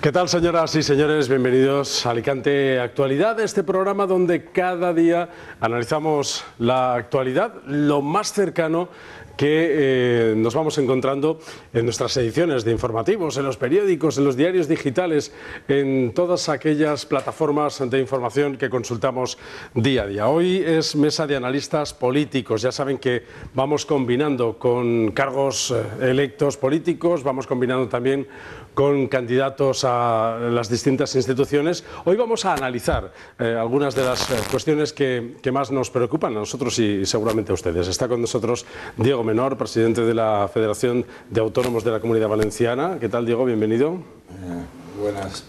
¿Qué tal, señoras y señores? Bienvenidos a Alicante Actualidad, este programa donde cada día analizamos la actualidad, lo más cercano que nos vamos encontrando en nuestras ediciones de informativos, en los periódicos, en los diarios digitales, en todas aquellas plataformas de información que consultamos día a día. Hoy es mesa de analistas políticos. Ya saben que vamos combinando con cargos electos políticos, vamos combinando también con candidatos a las distintas instituciones. Hoy vamos a analizar algunas de las cuestiones que más nos preocupan a nosotros y seguramente a ustedes. Está con nosotros Diego Menor, presidente de la Federación de Autónomos de la Comunidad Valenciana. ¿Qué tal, Diego? Bienvenido.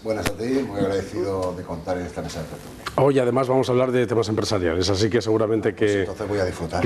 Buenas a ti, muy agradecido de contar en esta mesa de tertulia. Hoy además vamos a hablar de temas empresariales, así que seguramente que... Pues entonces voy a disfrutar.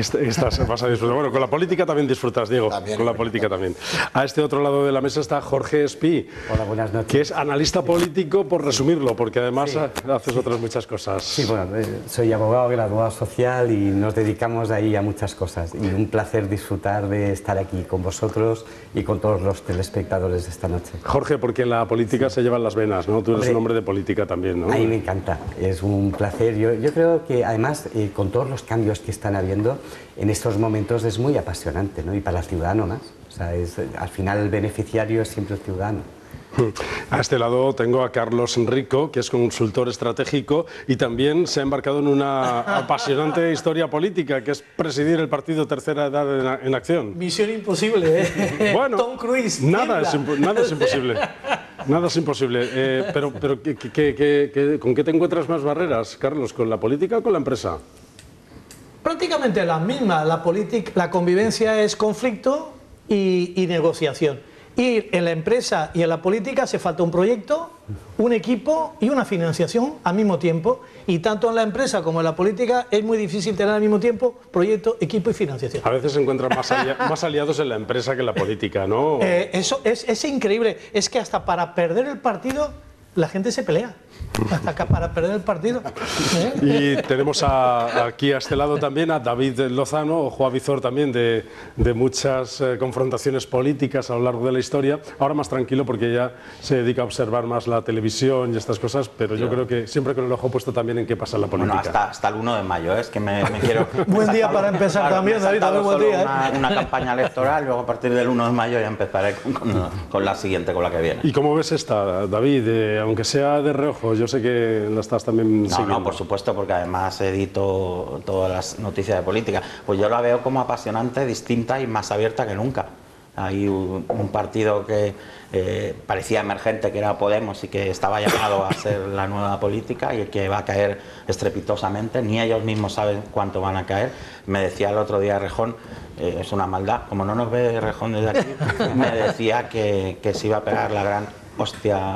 Vas a disfrutar. Bueno, con la política también disfrutas, Diego. También, con la política también. A este otro lado de la mesa está Jorge Espí. Hola, buenas noches. Que es analista político, por resumirlo, porque además haces otras muchas cosas. Sí, bueno, soy abogado, graduado social y nos dedicamos ahí a muchas cosas. Y un placer disfrutar de estar aquí con vosotros y con todos los telespectadores de esta noche. Jorge, porque la política se lleva en las venas, ¿no? Tú eres un hombre de política también, ¿no? A mí me encanta, es un placer. Yo creo que además, con todos los cambios que están habiendo, en estos momentos es muy apasionante, ¿no? Y para el ciudadano más. O sea, al final el beneficiario es siempre el ciudadano. A este lado tengo a Carlos Rico, que es consultor estratégico y también se ha embarcado en una apasionante historia política, que es presidir el partido Tercera Edad en Acción. Misión imposible, ¿eh? Bueno, Tom Cruise. Nada es imposible. Nada es imposible. Pero ¿con qué te encuentras más barreras, Carlos? ¿Con la política o con la empresa? Prácticamente la misma. La convivencia es conflicto y negociación. Y en la empresa y en la política hace falta un proyecto, un equipo y una financiación al mismo tiempo. Y tanto en la empresa como en la política es muy difícil tener al mismo tiempo proyecto, equipo y financiación. A veces se encuentran más aliados en la empresa que en la política, ¿no? Eso es increíble. Es que hasta para perder el partido la gente se pelea. Hasta acá para perder el partido. Y tenemos aquí a este lado también a David Lozano, ojo avizor también de muchas confrontaciones políticas a lo largo de la historia. Ahora más tranquilo porque ya se dedica a observar más la televisión y estas cosas, pero yo creo que siempre con el ojo puesto también en qué pasa en la política. Bueno, hasta el 1 de mayo, es que me quiero... Buen día para empezar, claro, también, David, también buen día. Una campaña electoral, luego a partir del 1 de mayo ya empezaré con la siguiente, con la que viene. ¿Y cómo ves esta, David? Aunque sea de reojo, yo sé que la estás también siguiendo. No, por supuesto, porque además edito todas las noticias de política. Pues yo la veo como apasionante, distinta y más abierta que nunca. Hay un partido que parecía emergente, que era Podemos, y que estaba llamado a ser la nueva política y que va a caer estrepitosamente. Ni ellos mismos saben cuánto van a caer. Me decía el otro día Rejón, es una maldad, como no nos ve Rejón desde aquí, me decía que se iba a pegar la gran hostia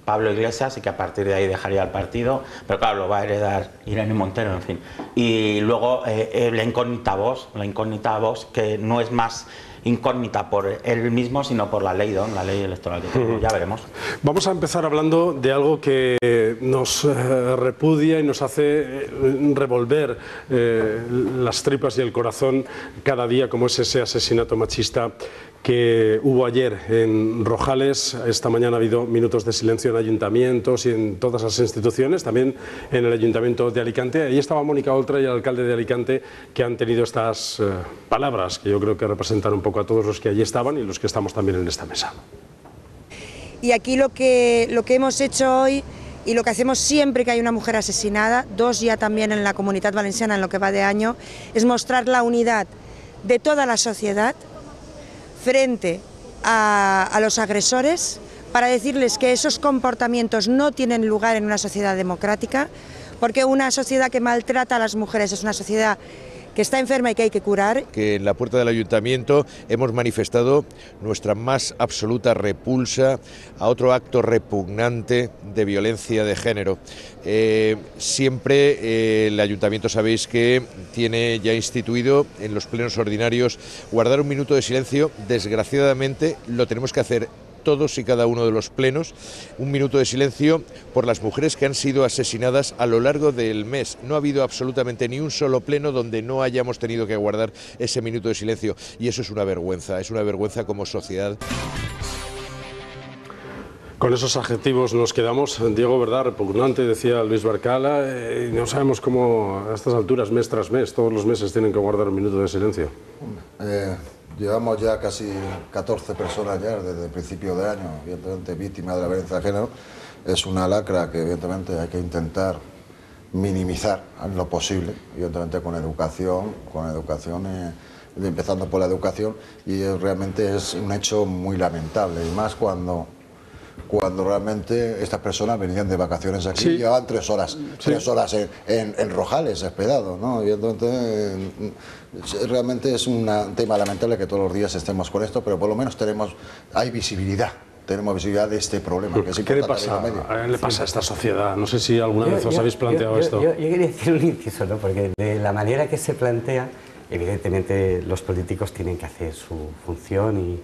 Pablo Iglesias y que a partir de ahí dejaría el partido, pero claro, lo va a heredar Irene Montero, en fin. Y luego la incógnita Vox, que no es más incógnita por él mismo, sino por la ley, la ley electoral que tenemos. Ya veremos. Vamos a empezar hablando de algo que nos repudia y nos hace revolver las tripas y el corazón cada día, como es ese asesinato machista que hubo ayer en Rojales. Esta mañana ha habido minutos de silencio en ayuntamientos y en todas las instituciones, también en el Ayuntamiento de Alicante. Ahí estaba Mónica Oltra y el alcalde de Alicante, que han tenido estas palabras que yo creo que representan un poco a todos los que allí estaban y los que estamos también en esta mesa. Y aquí lo que hemos hecho hoy y lo que hacemos siempre que hay una mujer asesinada, dos ya también en la Comunidad Valenciana en lo que va de año, es mostrar la unidad de toda la sociedad frente a los agresores, para decirles que esos comportamientos no tienen lugar en una sociedad democrática, porque una sociedad que maltrata a las mujeres es una sociedad que está enferma y que hay que curar. Que en la puerta del ayuntamiento hemos manifestado nuestra más absoluta repulsa a otro acto repugnante de violencia de género. Siempre el ayuntamiento, sabéis que tiene ya instituido en los plenos ordinarios guardar un minuto de silencio. Desgraciadamente lo tenemos que hacer todos y cada uno de los plenos, un minuto de silencio por las mujeres que han sido asesinadas a lo largo del mes. No ha habido absolutamente ni un solo pleno donde no hayamos tenido que guardar ese minuto de silencio, y eso es una vergüenza como sociedad. Con esos adjetivos nos quedamos. Diego, ¿verdad? Repugnante, decía Luis Barcala. No sabemos cómo a estas alturas, mes tras mes, todos los meses tienen que guardar un minuto de silencio. Llevamos ya casi 14 personas ya desde el principio de año, evidentemente víctimas de la violencia de género. Es una lacra que evidentemente hay que intentar minimizar en lo posible, evidentemente con educación, empezando por la educación, y realmente es un hecho muy lamentable, y más cuando realmente estas personas venían de vacaciones aquí, sí, y llevaban 3 horas en Rojales esperados, ¿no? Y entonces realmente es un tema lamentable que todos los días estemos con esto, pero por lo menos hay visibilidad. Tenemos visibilidad de este problema. Que es ¿Qué le pasa a esta sociedad? No sé si alguna vez os habéis planteado esto. Yo quería decir un inciso, ¿no? Porque de la manera que se plantea, evidentemente los políticos tienen que hacer su función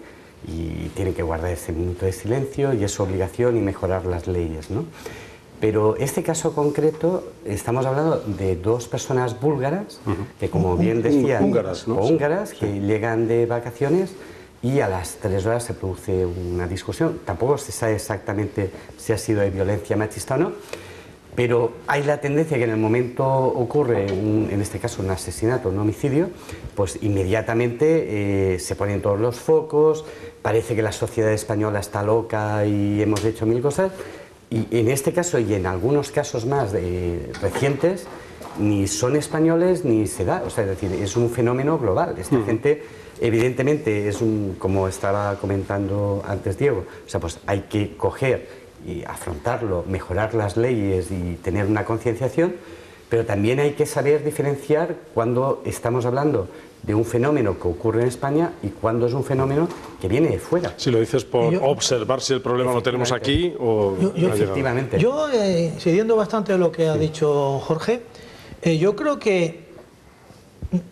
y tienen que guardar ese minuto de silencio, y es su obligación, y mejorar las leyes, ¿no? Pero este caso concreto, estamos hablando de 2 personas búlgaras, que como bien decían, húngaras, ¿no? Húngaras, que llegan de vacaciones, y a las 3 horas se produce una discusión. Tampoco se sabe exactamente si ha sido de violencia machista o no, pero hay la tendencia que en el momento ocurre, en este caso un asesinato, un homicidio, pues inmediatamente se ponen todos los focos, parece que la sociedad española está loca y hemos hecho 1000 cosas, y en este caso y en algunos casos más recientes, ni son españoles ni se da, o sea, es decir, es un fenómeno global. Esta gente, evidentemente, como estaba comentando antes Diego, o sea, pues hay que coger y afrontarlo, mejorar las leyes y tener una concienciación, pero también hay que saber diferenciar cuando estamos hablando de un fenómeno que ocurre en España y cuando es un fenómeno que viene de fuera. Si lo dices por observar si el problema lo tenemos aquí o... Efectivamente. Yo, siguiendo bastante a lo que ha dicho Jorge, yo creo que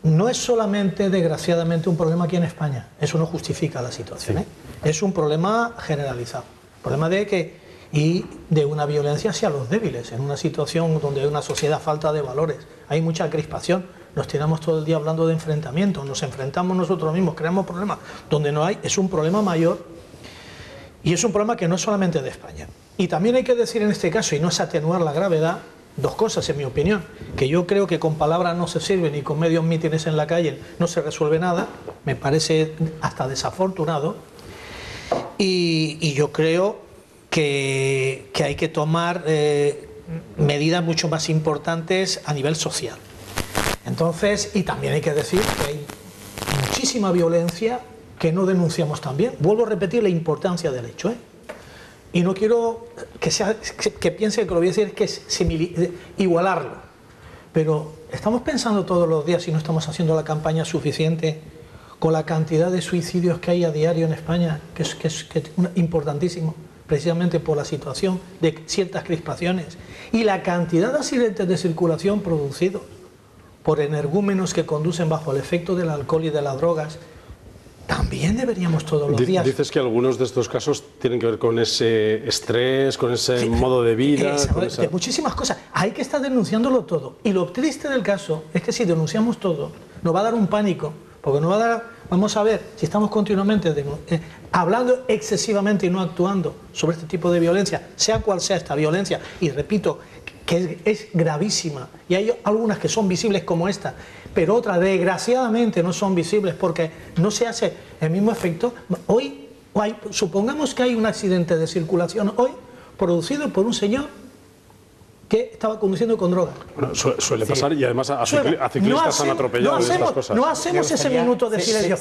no es solamente, desgraciadamente, un problema aquí en España. Eso no justifica la situación, ¿eh? Es un problema generalizado. Problema de una violencia hacia los débiles, en una situación donde hay una sociedad falta de valores, hay mucha crispación, nos tiramos todo el día hablando de enfrentamientos, nos enfrentamos nosotros mismos, creamos problemas donde no hay, es un problema mayor, y es un problema que no es solamente de España. Y también hay que decir en este caso, y no es atenuar la gravedad, 2 cosas en mi opinión, que yo creo que con palabras no se sirven y con medios mítines en la calle no se resuelve nada, me parece hasta desafortunado, y yo creo que hay que tomar medidas mucho más importantes a nivel social. Entonces, y también hay que decir que hay muchísima violencia que no denunciamos también. Vuelvo a repetir la importancia del hecho, ¿eh? Y no quiero que piense que lo voy a decir que es igualarlo, pero estamos pensando todos los días si no estamos haciendo la campaña suficiente con la cantidad de suicidios que hay a diario en España, que es importantísimo, precisamente por la situación de ciertas crispaciones, y la cantidad de accidentes de circulación producidos por energúmenos que conducen bajo el efecto del alcohol y de las drogas. También deberíamos todos los días... Dices que algunos de estos casos tienen que ver con ese estrés, con ese modo de vida... De muchísimas cosas. Hay que estar denunciándolo todo. Y lo triste del caso es que si denunciamos todo, nos va a dar un pánico, porque nos va a dar... Vamos a ver, si estamos continuamente hablando excesivamente y no actuando sobre este tipo de violencia, sea cual sea esta violencia, y repito, que es gravísima, y hay algunas que son visibles como esta, pero otras desgraciadamente no son visibles porque no se hace el mismo efecto. Hoy, supongamos que hay un accidente de circulación hoy producido por un señor que estaba conduciendo con drogas. Bueno, suele pasar, y además a ciclistas han atropellado y estas cosas. No hacemos ese minuto de silencio,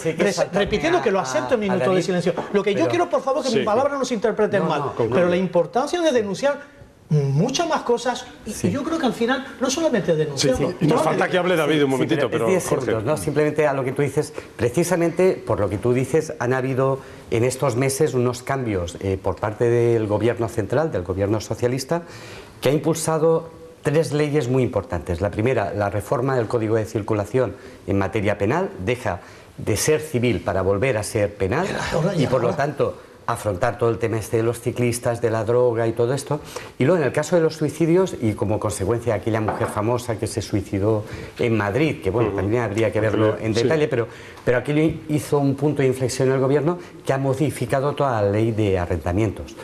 repitiendo que lo acepto el minuto de silencio. Lo que yo quiero, por favor, que mis palabras no se interpreten mal, pero la importancia de denunciar muchas más cosas, y yo creo que al final no solamente denunciarlo. Y nos falta que hable David un momentito, pero Jorge. No, simplemente a lo que tú dices, precisamente por lo que tú dices, han habido en estos meses unos cambios por parte del gobierno central, del gobierno socialista, que ha impulsado 3 leyes muy importantes. La primera, la reforma del Código de Circulación en materia penal, deja de ser civil para volver a ser penal, y por lo tanto afrontar todo el tema este de los ciclistas, de la droga y todo esto. Y luego en el caso de los suicidios, y como consecuencia de aquella mujer famosa que se suicidó en Madrid, que bueno, también habría que verlo en detalle, pero aquí hizo un punto de inflexión el gobierno que ha modificado toda la ley de arrendamientos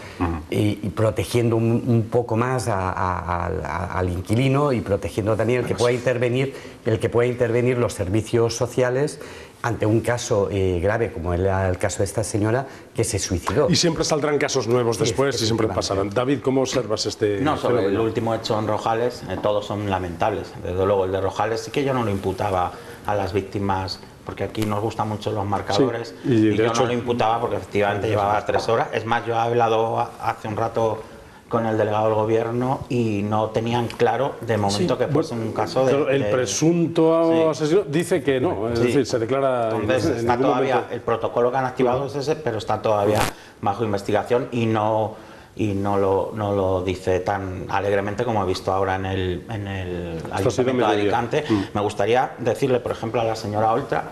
y protegiendo un poco más al inquilino y protegiendo también el que pueda intervenir los servicios sociales ante un caso grave, como era el caso de esta señora que se suicidó. Y siempre saldrán casos nuevos después y siempre pasarán. David, ¿cómo observas este No, sobre fenómeno? el último hecho en Rojales, todos son lamentables. Desde luego, el de Rojales sí que yo no lo imputaba a las víctimas, porque aquí nos gustan mucho los marcadores, sí, y de yo hecho, no lo imputaba porque efectivamente llevaba 3 horas. Es más, yo he hablado hace un rato con el delegado del gobierno y no tenían claro de momento que fuese un caso de... El presunto sí. asesino dice que no, es decir, se declara... Entonces, en está ningún todavía, momento... el protocolo que han activado es ese, pero está todavía bajo investigación y no lo dice tan alegremente como he visto ahora en el Ayuntamiento de Alicante. Me gustaría decirle, por ejemplo, a la señora Oltra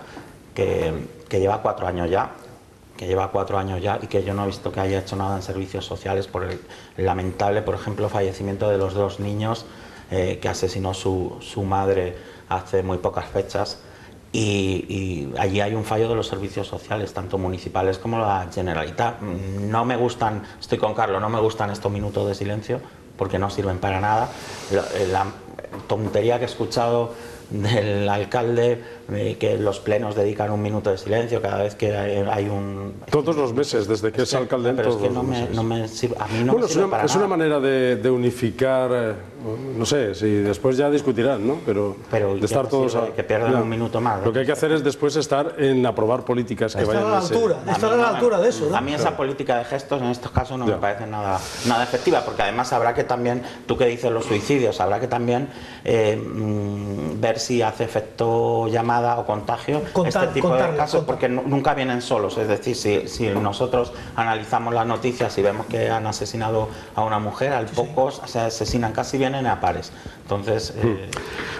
que lleva 4 años ya, y que yo no he visto que haya hecho nada en servicios sociales por el lamentable, por ejemplo, fallecimiento de los 2 niños que asesinó su madre hace muy pocas fechas. Y allí hay un fallo de los servicios sociales, tanto municipales como la Generalitat. No me gustan, estoy con Carlos, no me gustan estos minutos de silencio porque no sirven para nada. La tontería que he escuchado del alcalde, que los plenos dedican 1 minuto de silencio cada vez que hay un... Todos los meses, desde que es alcalde. Pero es que no me sirve, a mí no me sirve para nada. Es una manera de unificar, no sé, si después ya discutirán, ¿no? Pero de estar todos... que pierdan 1 minuto más. Lo que hay que hacer es después estar en aprobar políticas que vayan a estar a la altura de eso, ¿no? A mí esa política de gestos en estos casos no me parece nada efectiva, porque además habrá que también, tú que dices los suicidios, habrá que también ver si hace efecto llamada o contagio este tipo de casos, porque nunca vienen solos. Es decir, si nosotros analizamos las noticias y vemos que han asesinado a una mujer, al pocos se asesinan, casi vienen a pares. Entonces...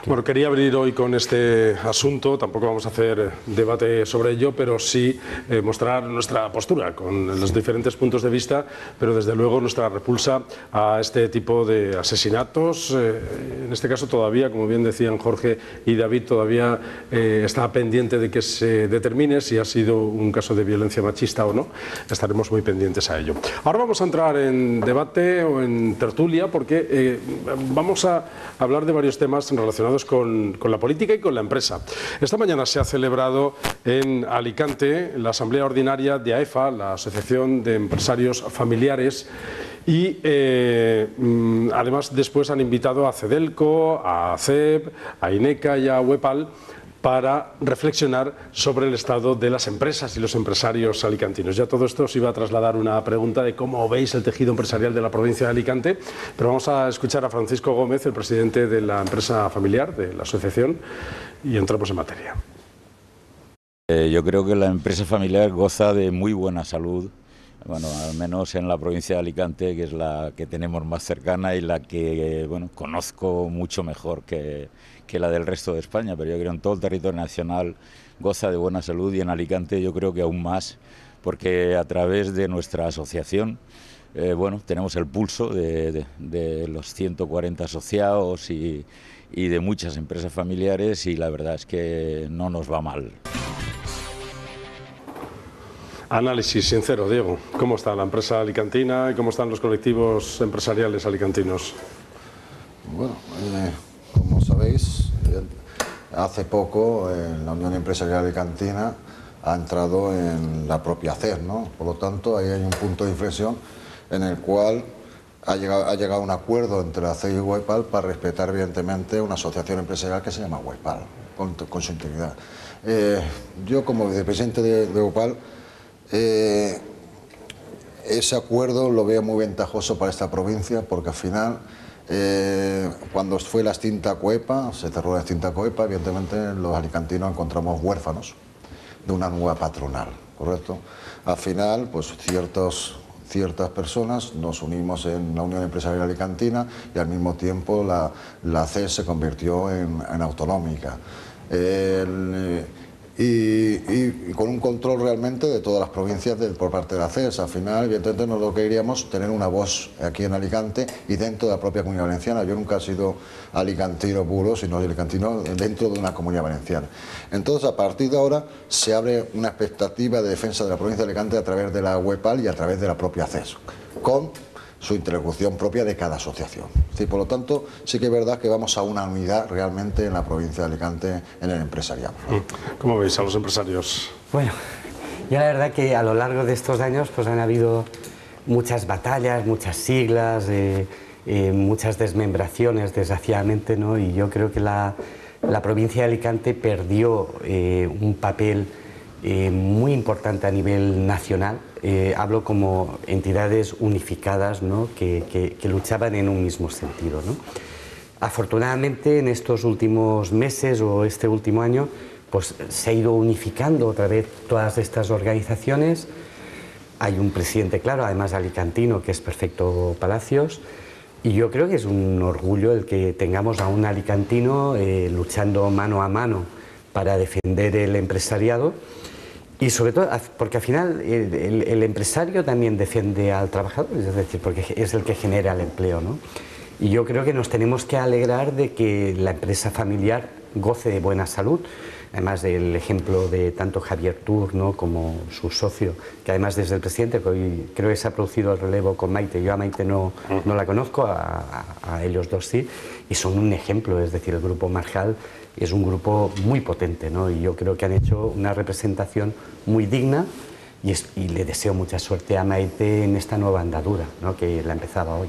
Bueno, quería abrir hoy con este asunto, tampoco vamos a hacer debate sobre ello, pero sí mostrar nuestra postura con los diferentes puntos de vista, pero desde luego nuestra repulsa a este tipo de asesinatos. En este caso todavía, como bien decían Jorge y David, todavía está pendiente de que se determine si ha sido un caso de violencia machista o no. Estaremos muy pendientes a ello. Ahora vamos a entrar en debate o en tertulia porque vamos a hablar de varios temas relacionados con la política y con la empresa. Esta mañana se ha celebrado en Alicante la Asamblea Ordinaria de AEFA, la Asociación de Empresarios Familiares, y además después han invitado a Cedelco, a ACEP, a INECA y a Huepal para reflexionar sobre el estado de las empresas y los empresarios alicantinos. Ya todo esto os iba a trasladar una pregunta de cómo veis el tejido empresarial de la provincia de Alicante, pero vamos a escuchar a Francisco Gómez, el presidente de la empresa familiar, de la asociación, y entramos en materia. Yo creo que la empresa familiar goza de muy buena salud, bueno, al menos en la provincia de Alicante, que es la que tenemos más cercana y la que, bueno, conozco mucho mejor que la del resto de España, pero yo creo que en todo el territorio nacional goza de buena salud y en Alicante yo creo que aún más, porque a través de nuestra asociación, bueno, tenemos el pulso de los 140 asociados y de muchas empresas familiares y la verdad es que no nos va mal. Análisis sincero, Diego. ¿Cómo está la empresa alicantina y cómo están los colectivos empresariales alicantinos? Bueno, como sabéis, hace poco la Unión Empresarial Alicantina ha entrado en la propia ACEP, ¿no? Por lo tanto, ahí hay un punto de inflexión en el cual ha llegado un acuerdo entre ACEP y Huepal para respetar, evidentemente, una asociación empresarial que se llama Huepal, con su integridad. Yo, como vicepresidente de Huepal, ese acuerdo lo veo muy ventajoso para esta provincia porque al final cuando fue la extinta Coepa, se cerró la extinta Coepa, evidentemente los alicantinos encontramos huérfanos de una nueva patronal, ¿correcto? Al final, pues ciertas personas nos unimos en la Unión Empresarial Alicantina y al mismo tiempo la CES se convirtió en autonómica. y con un control realmente de todas las provincias por parte de la CES. Al final, evidentemente, nosotros queríamos tener una voz aquí en Alicante y dentro de la propia Comunidad Valenciana. Yo nunca he sido alicantino puro, sino alicantino dentro de una Comunidad Valenciana. Entonces, a partir de ahora, se abre una expectativa de defensa de la provincia de Alicante a través de la WEPAL y a través de la propia CES, con su interlocución propia de cada asociación. Sí, por lo tanto, sí que es verdad que vamos a una unidad realmente en la provincia de Alicante en el empresariado. ¿Cómo veis a los empresarios? Bueno, yo la verdad que a lo largo de estos años pues han habido muchas batallas, muchas siglas, muchas desmembraciones, desgraciadamente, ¿no? Y yo creo que la provincia de Alicante perdió un papel muy importante a nivel nacional. Hablo como entidades unificadas, ¿no? que luchaban en un mismo sentido, ¿no? Afortunadamente, en estos últimos meses o este último año, pues se ha ido unificando otra vez todas estas organizaciones. Hay un presidente, claro, además alicantino, que es Perfecto Palacios, y yo creo que es un orgullo el que tengamos a un alicantino luchando mano a mano para defender el empresariado. Y sobre todo, porque al final el empresario también defiende al trabajador, es decir, porque es el que genera el empleo, ¿no? Y yo creo que nos tenemos que alegrar de que la empresa familiar goce de buena salud, además del ejemplo de tanto Javier Tur, ¿no? como su socio, que además desde el presidente, que hoy creo que se ha producido el relevo con Maite. Yo a Maite no la conozco, a ellos dos sí, y son un ejemplo, es decir, el grupo Marjal es un grupo muy potente, ¿no? Y yo creo que han hecho una representación muy digna y le deseo mucha suerte a Maite en esta nueva andadura, ¿no? que la empezaba hoy.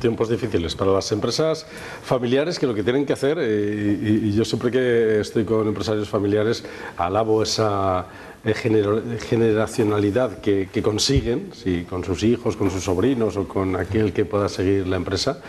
Tiempos difíciles para las empresas familiares que lo que tienen que hacer, y yo siempre que estoy con empresarios familiares alabo esa generacionalidad que consiguen, si con sus hijos, con sus sobrinos o con aquel que pueda seguir la empresa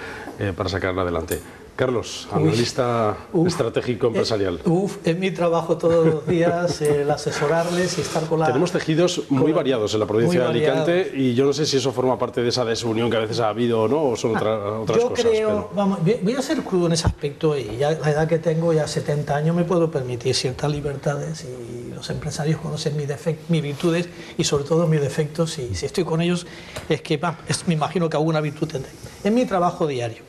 para sacarla adelante. Carlos, analista estratégico empresarial. Es mi trabajo todos los días el asesorarles y estar con la... Tenemos tejidos muy variados en la provincia de Alicante y yo no sé si eso forma parte de esa desunión que a veces ha habido o no, o son otras yo cosas. Yo creo, vamos, voy a ser crudo en ese aspecto y ya la edad que tengo, ya 70 años, me puedo permitir ciertas libertades y los empresarios conocen mis virtudes y sobre todo mis defectos y si estoy con ellos es que me imagino que alguna virtud tendré. Es mi trabajo diario.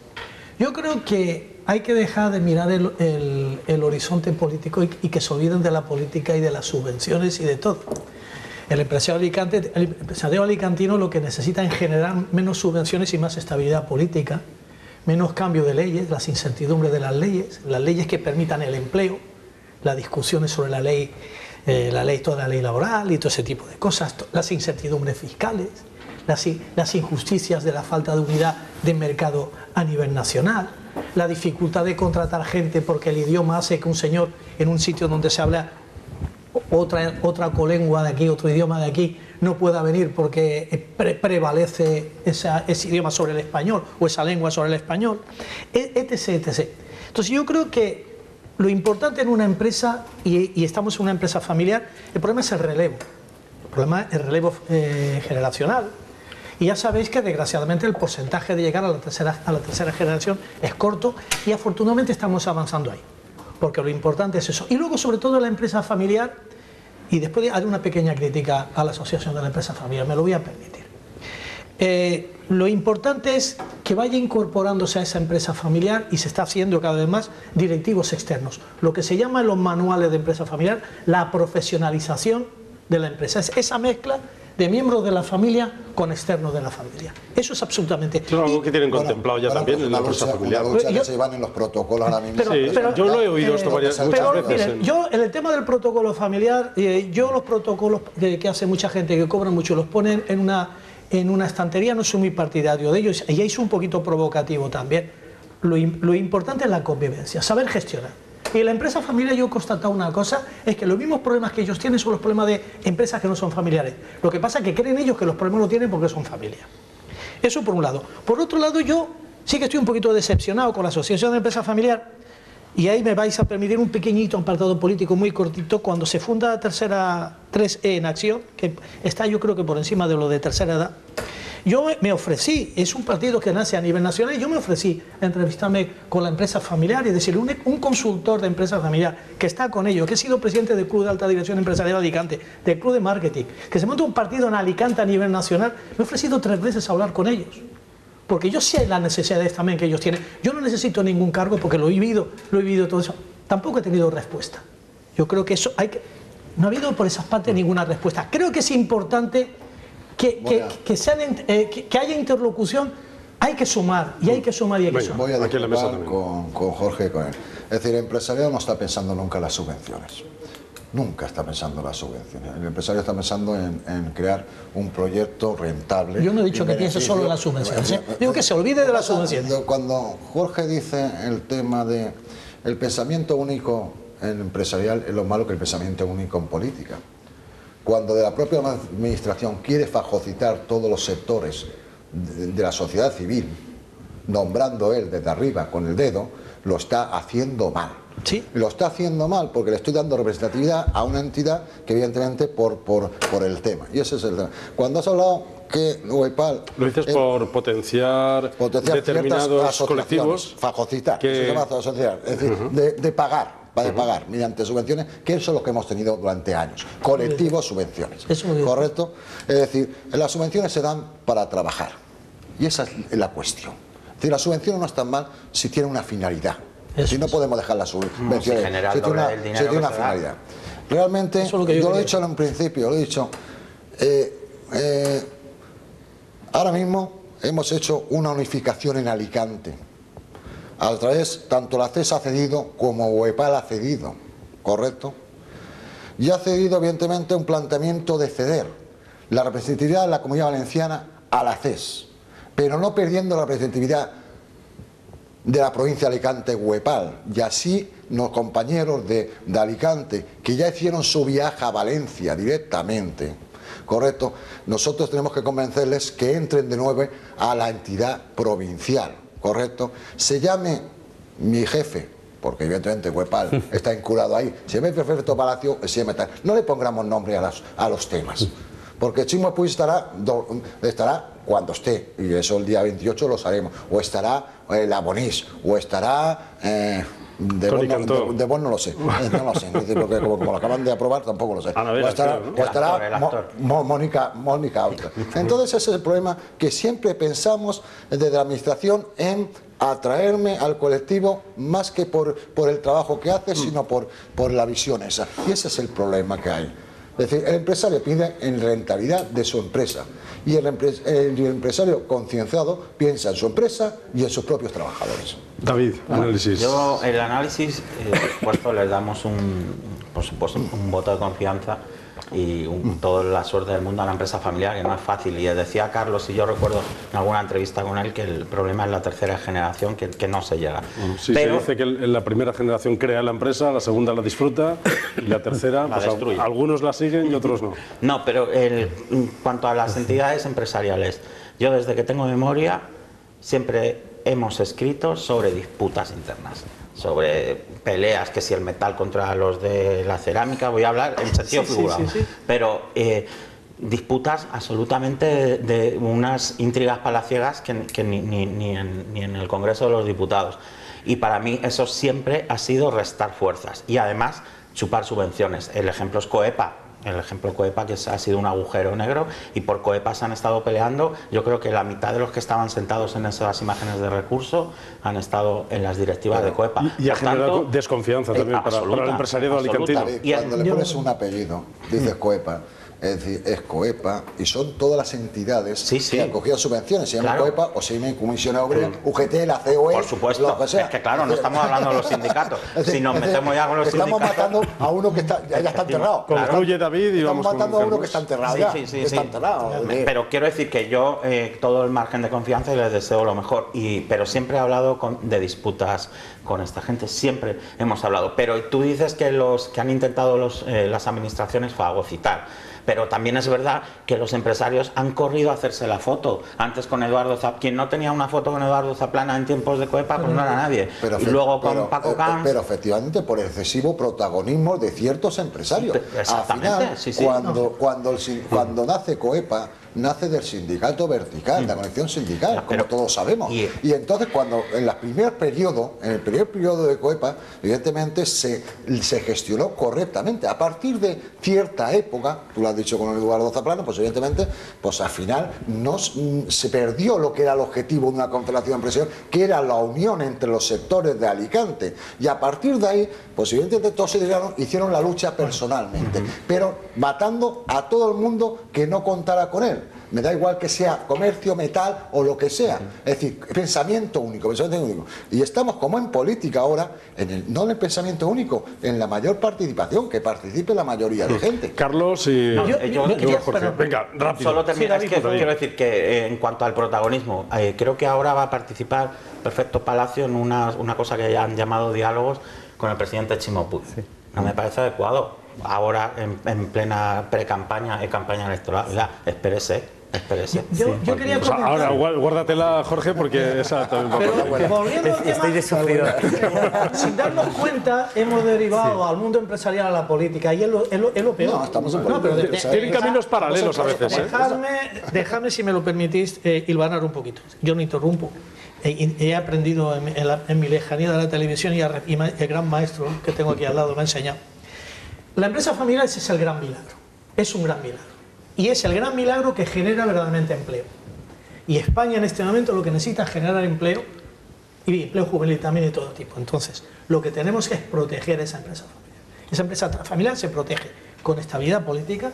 Yo creo que hay que dejar de mirar el horizonte político y que se olviden de la política y de las subvenciones y de todo. El empresario alicantino lo que necesita es generar menos subvenciones y más estabilidad política, menos cambio de leyes, las incertidumbres de las leyes que permitan el empleo, las discusiones sobre toda la ley laboral y todo ese tipo de cosas, las incertidumbres fiscales, las injusticias de la falta de unidad de mercado a nivel nacional, la dificultad de contratar gente porque el idioma hace que un señor en un sitio donde se habla otra colengua de aquí, otro idioma de aquí, no pueda venir porque prevalece ese idioma sobre el español o esa lengua sobre el español, etc, etc. Entonces yo creo que lo importante en una empresa, y estamos en una empresa familiar, el problema es el relevo. El problema es el relevo generacional. Y ya sabéis que desgraciadamente el porcentaje de llegar a la tercera generación es corto y afortunadamente estamos avanzando ahí. Porque lo importante es eso. Y luego, sobre todo, la empresa familiar, y después haré una pequeña crítica a la Asociación de la Empresa Familiar, me lo voy a permitir. Lo importante es que vaya incorporándose a esa empresa familiar y se está haciendo cada vez más directivos externos. Lo que se llama en los manuales de empresa familiar la profesionalización de la empresa. Es esa mezcla de miembros de la familia con externos de la familia. Eso es absolutamente... Eso es algo que tienen contemplado ya también en la empresa familiar. Una lucha que se llevan en los protocolos ahora mismo. Pero yo lo he oído esto varias veces. Miren, yo en el tema del protocolo familiar, yo los protocolos que hace mucha gente que cobra mucho, los ponen en una estantería, no soy muy partidario de ellos, y ahí es un poquito provocativo también. Lo importante es la convivencia, saber gestionar. Y en la empresa familiar yo he constatado una cosa, es que los mismos problemas que ellos tienen son los problemas de empresas que no son familiares. Lo que pasa es que creen ellos que los problemas lo tienen porque son familia. Eso por un lado. Por otro lado, yo sí que estoy un poquito decepcionado con la Asociación de Empresa Familiar, y ahí me vais a permitir un pequeñito apartado político muy cortito. Cuando se funda la tercera 3E en acción, que está yo creo que por encima de lo de tercera edad, Yo me ofrecí, es un partido que nace a nivel nacional, y yo me ofrecí a entrevistarme con la empresa familiar y decirle, un consultor de empresa familiar que está con ellos, que he sido presidente del Club de Alta Dirección Empresarial de Alicante, del Club de Marketing, que se monta un partido en Alicante a nivel nacional, me he ofrecido 3 veces a hablar con ellos. Porque yo sé las necesidades también que ellos tienen. Yo no necesito ningún cargo porque lo he vivido todo eso. Tampoco he tenido respuesta. Yo creo que eso no ha habido por esas partes ninguna respuesta. Creo que es importante que haya interlocución. Hay que sumar, y hay que sumar, y hay que sumar. Voy a discrepar con Jorge y con él. Es decir, el empresariado no está pensando nunca en las subvenciones. Nunca está pensando en las subvenciones. El empresario está pensando en crear un proyecto rentable. Yo no he dicho que piense solo en las subvenciones. Digo que se olvide de las subvenciones. Cuando Jorge dice el tema de el pensamiento único en empresarial, es lo malo que el pensamiento único en política. Cuando de la propia administración quiere fagocitar todos los sectores de la sociedad civil, nombrando él desde arriba con el dedo, lo está haciendo mal. ¿Sí? Lo está haciendo mal porque le estoy dando representatividad a una entidad que evidentemente por el tema. Y ese es el tema. Cuando has hablado que Huepal... Lo dices por potenciar determinados colectivos. Fagocitar, que... eso se llama asociar, es decir, de pagar mediante subvenciones, que eso es lo que hemos tenido durante años. Colectivos, subvenciones. ¿Correcto? Es decir, las subvenciones se dan para trabajar. Y esa es la cuestión. Es decir, las subvenciones no están mal si tienen una finalidad. Si no podemos dejar las subvenciones, si tiene una finalidad. Realmente, yo lo he dicho en un principio, lo he dicho, ahora mismo hemos hecho una unificación en Alicante. A través, tanto la CES ha cedido como Huepal ha cedido, ¿correcto? Y ha cedido, evidentemente, un planteamiento de ceder la representatividad de la Comunidad Valenciana a la CES, pero no perdiendo la representatividad de la provincia de Alicante, Huepal. Y así los compañeros de Alicante, que ya hicieron su viaje a Valencia directamente, ¿correcto? Nosotros tenemos que convencerles que entren de nuevo a la entidad provincial, ¿correcto? Se llame mi jefe, porque evidentemente Huepal está vinculado ahí, se llame Prefecto Palacio, se llame tal. No le pongamos nombre a los temas, porque Chimo Puig estará cuando esté, y eso el día 28 lo sabemos, o estará la Bonís, o estará de vos no lo sé, porque como lo acaban de aprobar tampoco lo sé, o estará Mónica Oltra. Entonces ese es el problema, que siempre pensamos desde la administración en atraerme al colectivo más que por el trabajo que hace, sino por la visión esa, y ese es el problema que hay. Es decir, el empresario pide en rentabilidad de su empresa, y el empresario concienciado piensa en su empresa y en sus propios trabajadores. David, análisis. Yo, el análisis, por supuesto, les damos por supuesto, un voto de confianza y toda la suerte del mundo a la empresa familiar, que no es fácil. Y decía Carlos, y yo recuerdo en alguna entrevista con él, que el problema es la tercera generación, que no se llega. Sí, pero se dice que la primera generación crea la empresa, la segunda la disfruta y la tercera, la destruye. Algunos la siguen y otros no. No, pero en cuanto a las entidades empresariales, yo desde que tengo memoria siempre hemos escrito sobre disputas internas, sobre peleas, que si el metal contra los de la cerámica, voy a hablar en sentido figurado, pero disputas absolutamente de unas intrigas palaciegas que ni en el Congreso de los Diputados. Y para mí eso siempre ha sido restar fuerzas y además chupar subvenciones. El ejemplo es Coepa. El ejemplo Coepa, que ha sido un agujero negro, y por Coepa se han estado peleando. Yo creo que la mitad de los que estaban sentados en esas imágenes de recurso han estado en las directivas de Coepa. Y ha generado desconfianza también para el empresariado alicantino. Cuando le pones un apellido, dices Coepa, es decir, es Coepa, y son todas las entidades que han cogido subvenciones, se llama Coepa o se llama Comisión Obrera, UGT, la COE, por supuesto, lo que sea. Es que claro, no estamos hablando de los sindicatos, si nos metemos ya con los sindicatos... Estamos matando a uno que ya está enterrado. Concluye David y vamos matando a uno que está enterrado está enterrado. Pero quiero decir que yo todo el margen de confianza y les deseo lo mejor, pero siempre he hablado de disputas con esta gente, siempre hemos hablado. Pero tú dices que los que han intentado las administraciones fagocitar. Pero también es verdad que los empresarios han corrido a hacerse la foto. Antes con Eduardo Zaplana, quien no tenía una foto con Eduardo Zaplana en tiempos de Coepa, pues no era nadie. Y luego con Paco Camps... Pero efectivamente por excesivo protagonismo de ciertos empresarios. Exactamente. Al final, cuando nace Coepa, nace del sindicato vertical, de la conexión sindical, como todos sabemos. Y entonces cuando en el primer periodo de COEPA, evidentemente se gestionó correctamente. A partir de cierta época, tú lo has dicho con Eduardo Zaplana, pues evidentemente, pues al final se perdió lo que era el objetivo de una confederación empresarial, que era la unión entre los sectores de Alicante. Y a partir de ahí, pues evidentemente todos se hicieron la lucha personalmente, pero matando a todo el mundo que no contara con él. Me da igual que sea comercio, metal o lo que sea. Es decir, pensamiento único. Y estamos como en política ahora, no en el pensamiento único, en la mayor participación, que participe la mayoría de gente. Carlos y Jorge. Venga, rápido. Solo terminar, quiero decir que en cuanto al protagonismo, creo que ahora va a participar Perfecto Palacio en una cosa que han llamado diálogos con el presidente Ximo Puig. No me parece adecuado. Ahora, en plena pre-campaña, campaña electoral, espérese. Yo quería comentar... ahora guárdatela, Jorge, porque esa también va a Pero volviendo al tema, sin darnos cuenta, hemos derivado al mundo empresarial a la política, y es lo peor. No, estamos en política. Tienen caminos paralelos a veces. Dejadme, si me lo permitís, hilvanar un poquito. Yo no interrumpo. He aprendido en mi lejanía de la televisión, y el gran maestro que tengo aquí al lado me ha enseñado. La empresa familiar es el gran milagro. Es un gran milagro. Y es el gran milagro que genera verdaderamente empleo. Y España en este momento lo que necesita es generar empleo, y empleo juvenil también de todo tipo. Entonces, lo que tenemos que es proteger esa empresa familiar. Esa empresa familiar se protege con estabilidad política,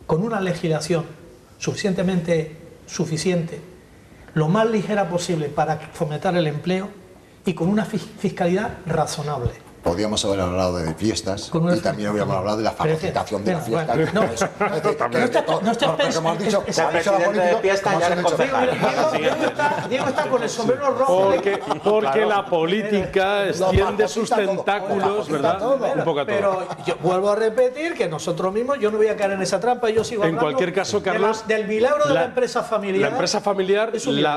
con una legislación suficiente, lo más ligera posible para fomentar el empleo, y con una fiscalidad razonable. Podríamos haber hablado de fiestas y también habríamos hablado de la facilitación de las fiestas. Diego está con el sombrero rojo. Porque la política extiende sus tentáculos, ¿verdad? Un poco a todo. Pero yo vuelvo a repetir que nosotros mismos, yo no voy a caer en esa trampa, yo sigo hablando. En cualquier caso, Carlos, del milagro de la empresa familiar. La empresa familiar,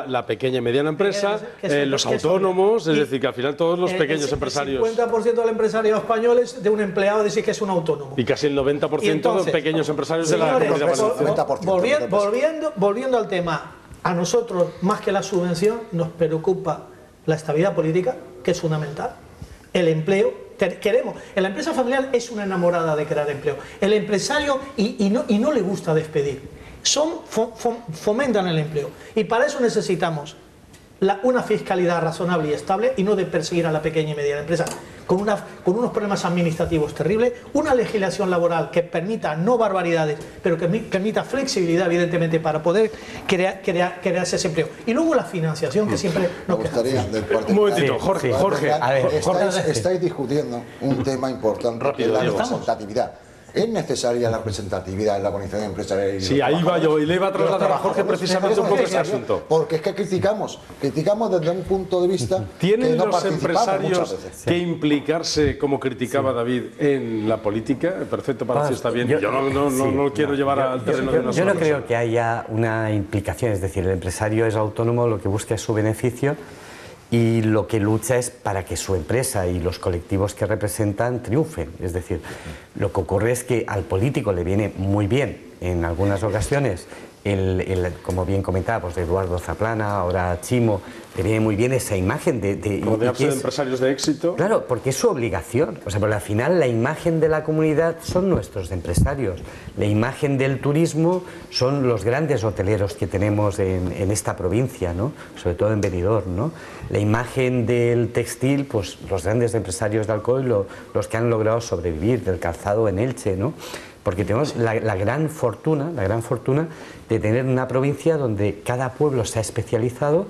la pequeña y mediana empresa, los autónomos, es decir, que al final todos los pequeños empresarios. El 50% del empresario español es de un empleado, decir que es un autónomo. Y casi el 90% de pequeños empresarios de la Comunidad Valenciana. Volviendo al tema, a nosotros, más que la subvención, nos preocupa la estabilidad política, que es fundamental, el empleo. La empresa familiar es una enamorada de crear empleo. El empresario, y no le gusta despedir, fomentan el empleo. Y para eso necesitamos una fiscalidad razonable y estable, y no de perseguir a la pequeña y mediana empresa con unos problemas administrativos terribles, una legislación laboral que permita, no barbaridades, pero que permita flexibilidad, evidentemente, para poder crearse ese empleo. Y luego la financiación, que siempre nos gustaría. Un momentito, Jorge. Estáis discutiendo un tema importante, que es la representatividad. ¿Es necesaria la representatividad en la organización empresarial? Sí, ahí va yo, y le iba a trasladar a Jorge precisamente un poco ese asunto. Porque es que criticamos desde un punto de vista ¿Tienen que no los empresarios que implicarse, como criticaba David, en la política? Perfecto, Palacio está bien. Yo no quiero llevar al terreno de una Yo no creo que haya una implicación, es decir, el empresario es autónomo, lo que busca es su beneficio, y lo que lucha es para que su empresa y los colectivos que representan triunfen. Es decir, lo que ocurre es que al político le viene muy bien en algunas ocasiones, como bien comentaba, pues de Eduardo Zaplana, ahora Ximo, le viene muy bien esa imagen de rodearse de empresarios de éxito. Claro, porque es su obligación. O sea, pero al final la imagen de la comunidad son nuestros empresarios. La imagen del turismo son los grandes hoteleros que tenemos en esta provincia, ¿no? Sobre todo en Benidorm, ¿no? La imagen del textil, pues los grandes empresarios de Alcoy, los que han logrado sobrevivir, del calzado en Elche, ¿no? Porque tenemos la gran fortuna de tener una provincia donde cada pueblo se ha especializado,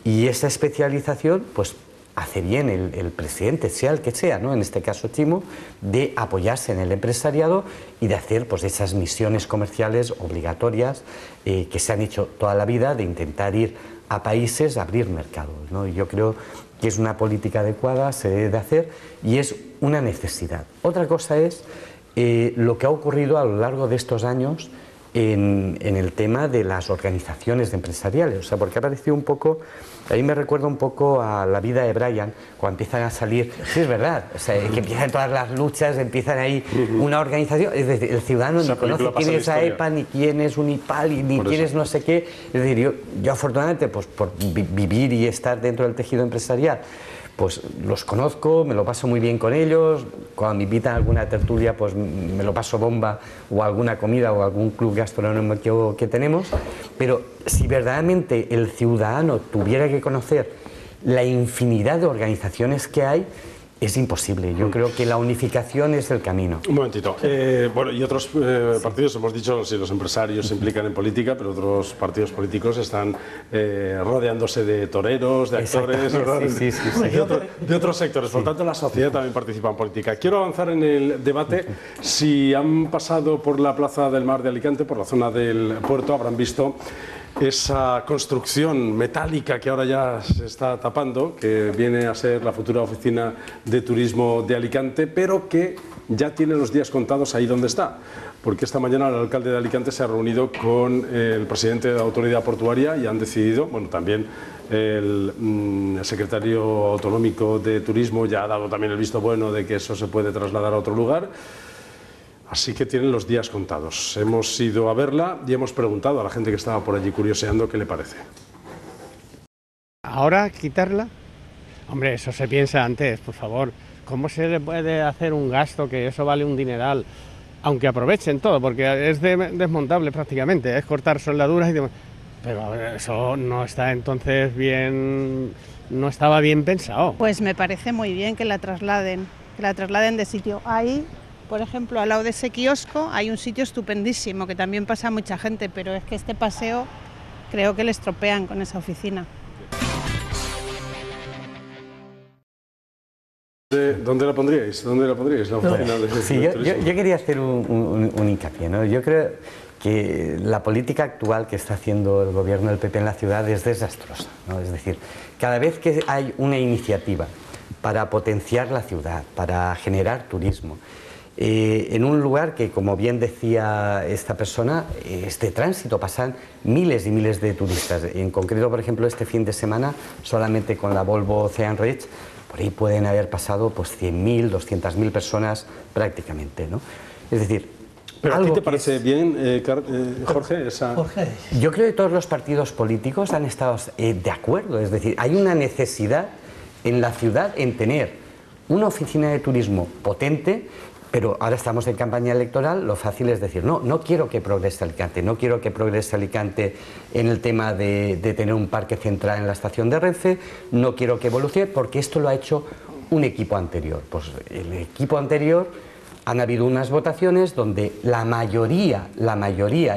y esa especialización pues hace bien el presidente, sea el que sea, ¿no? En este caso Ximo, de apoyarse en el empresariado y de hacer pues esas misiones comerciales obligatorias que se han hecho toda la vida, de intentar ir a países a abrir mercados, ¿no? Y yo creo que es una política adecuada, se debe de hacer, y es una necesidad. Otra cosa es lo que ha ocurrido a lo largo de estos años en el tema de las organizaciones empresariales, o sea, porque ha parecido un poco, a mí me recuerda un poco a la vida de Brian, cuando empiezan a salir, sí es verdad, o sea, que empiezan todas las luchas, empiezan ahí una organización, es decir, el ciudadano ni conoce quién es AEPA, ni quién es Unipal, ni quién es no sé qué, es decir, yo afortunadamente, pues por vivir y estar dentro del tejido empresarial, pues los conozco, me lo paso muy bien con ellos, cuando me invitan a alguna tertulia pues me lo paso bomba, o alguna comida o algún club gastronómico que tenemos, pero si verdaderamente el ciudadano tuviera que conocer la infinidad de organizaciones que hay, es imposible. Yo creo que la unificación es el camino. Un momentito. Bueno, y otros partidos, hemos dicho, si los empresarios se implican en política, pero otros partidos políticos están rodeándose de toreros, de actores, sí. de otros sectores. Por tanto, la sociedad también participa en política. Quiero avanzar en el debate. Si han pasado por la Plaza del Mar de Alicante, por la zona del puerto, habrán visto esa construcción metálica que ahora ya se está tapando, que viene a ser la futura oficina de turismo de Alicante, pero que ya tiene los días contados ahí donde está, porque esta mañana el alcalde de Alicante se ha reunido con el presidente de la autoridad portuaria y han decidido, bueno, también el secretario autonómico de turismo ya ha dado también el visto bueno de que eso se puede trasladar a otro lugar. Así que tienen los días contados. Hemos ido a verla y hemos preguntado a la gente que estaba por allí curioseando qué le parece. ¿Ahora quitarla? Hombre, eso se piensa antes, por favor. ¿Cómo se le puede hacer un gasto que eso vale un dineral? Aunque aprovechen todo, porque es desmontable prácticamente, es cortar soldaduras y demás. Pero eso no está entonces bien, no estaba bien pensado. Pues me parece muy bien que la trasladen de sitio. Ahí, por ejemplo, al lado de ese kiosco hay un sitio estupendísimo, que también pasa mucha gente, pero es que este paseo creo que le estropean con esa oficina. ¿Dónde la pondríais? ¿Dónde la pondríais? La oficina de sí, yo quería hacer un hincapié, ¿no? Yo creo que la política actual que está haciendo el gobierno del PP en la ciudad es desastrosa, ¿no? Es decir, cada vez que hay una iniciativa para potenciar la ciudad, para generar turismo, en un lugar que, como bien decía esta persona, es de tránsito, pasan miles y miles de turistas. En concreto, por ejemplo, este fin de semana, solamente con la Volvo Ocean Ridge, por ahí pueden haber pasado pues 100.000, 200.000 personas prácticamente, ¿no? Es decir, ¿pero a ti te parece bien, Jorge? Jorge, yo creo que todos los partidos políticos han estado de acuerdo. Es decir, hay una necesidad en la ciudad en tener una oficina de turismo potente. Pero ahora estamos en campaña electoral, lo fácil es decir, no quiero que progrese Alicante, no quiero que progrese Alicante en el tema de tener un parque central en la estación de Renfe, no quiero que evolucione, porque esto lo ha hecho un equipo anterior. Pues el equipo anterior, han habido unas votaciones donde la mayoría,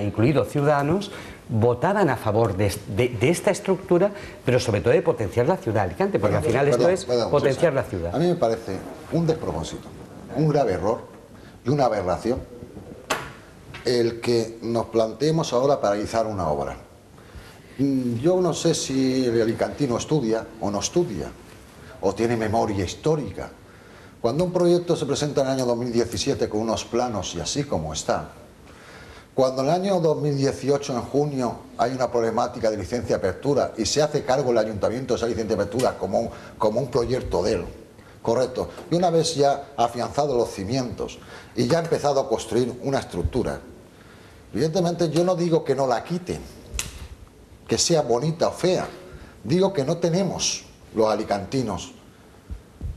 incluidos Ciudadanos, votaban a favor de esta estructura, pero sobre todo de potenciar la ciudad de Alicante, porque al final esto es potenciar la ciudad. A mí me parece un despropósito, un grave error y una aberración el que nos planteemos ahora paralizar una obra. Yo no sé si el alicantino estudia o no estudia, o tiene memoria histórica. Cuando un proyecto se presenta en el año 2017 con unos planos y así como está, cuando en el año 2018, en junio, hay una problemática de licencia de apertura y se hace cargo el ayuntamiento de esa licencia de apertura como un proyecto de él, correcto, y una vez ya afianzado los cimientos y ya ha empezado a construir una estructura, evidentemente yo no digo que no la quiten, que sea bonita o fea, digo que no tenemos, los alicantinos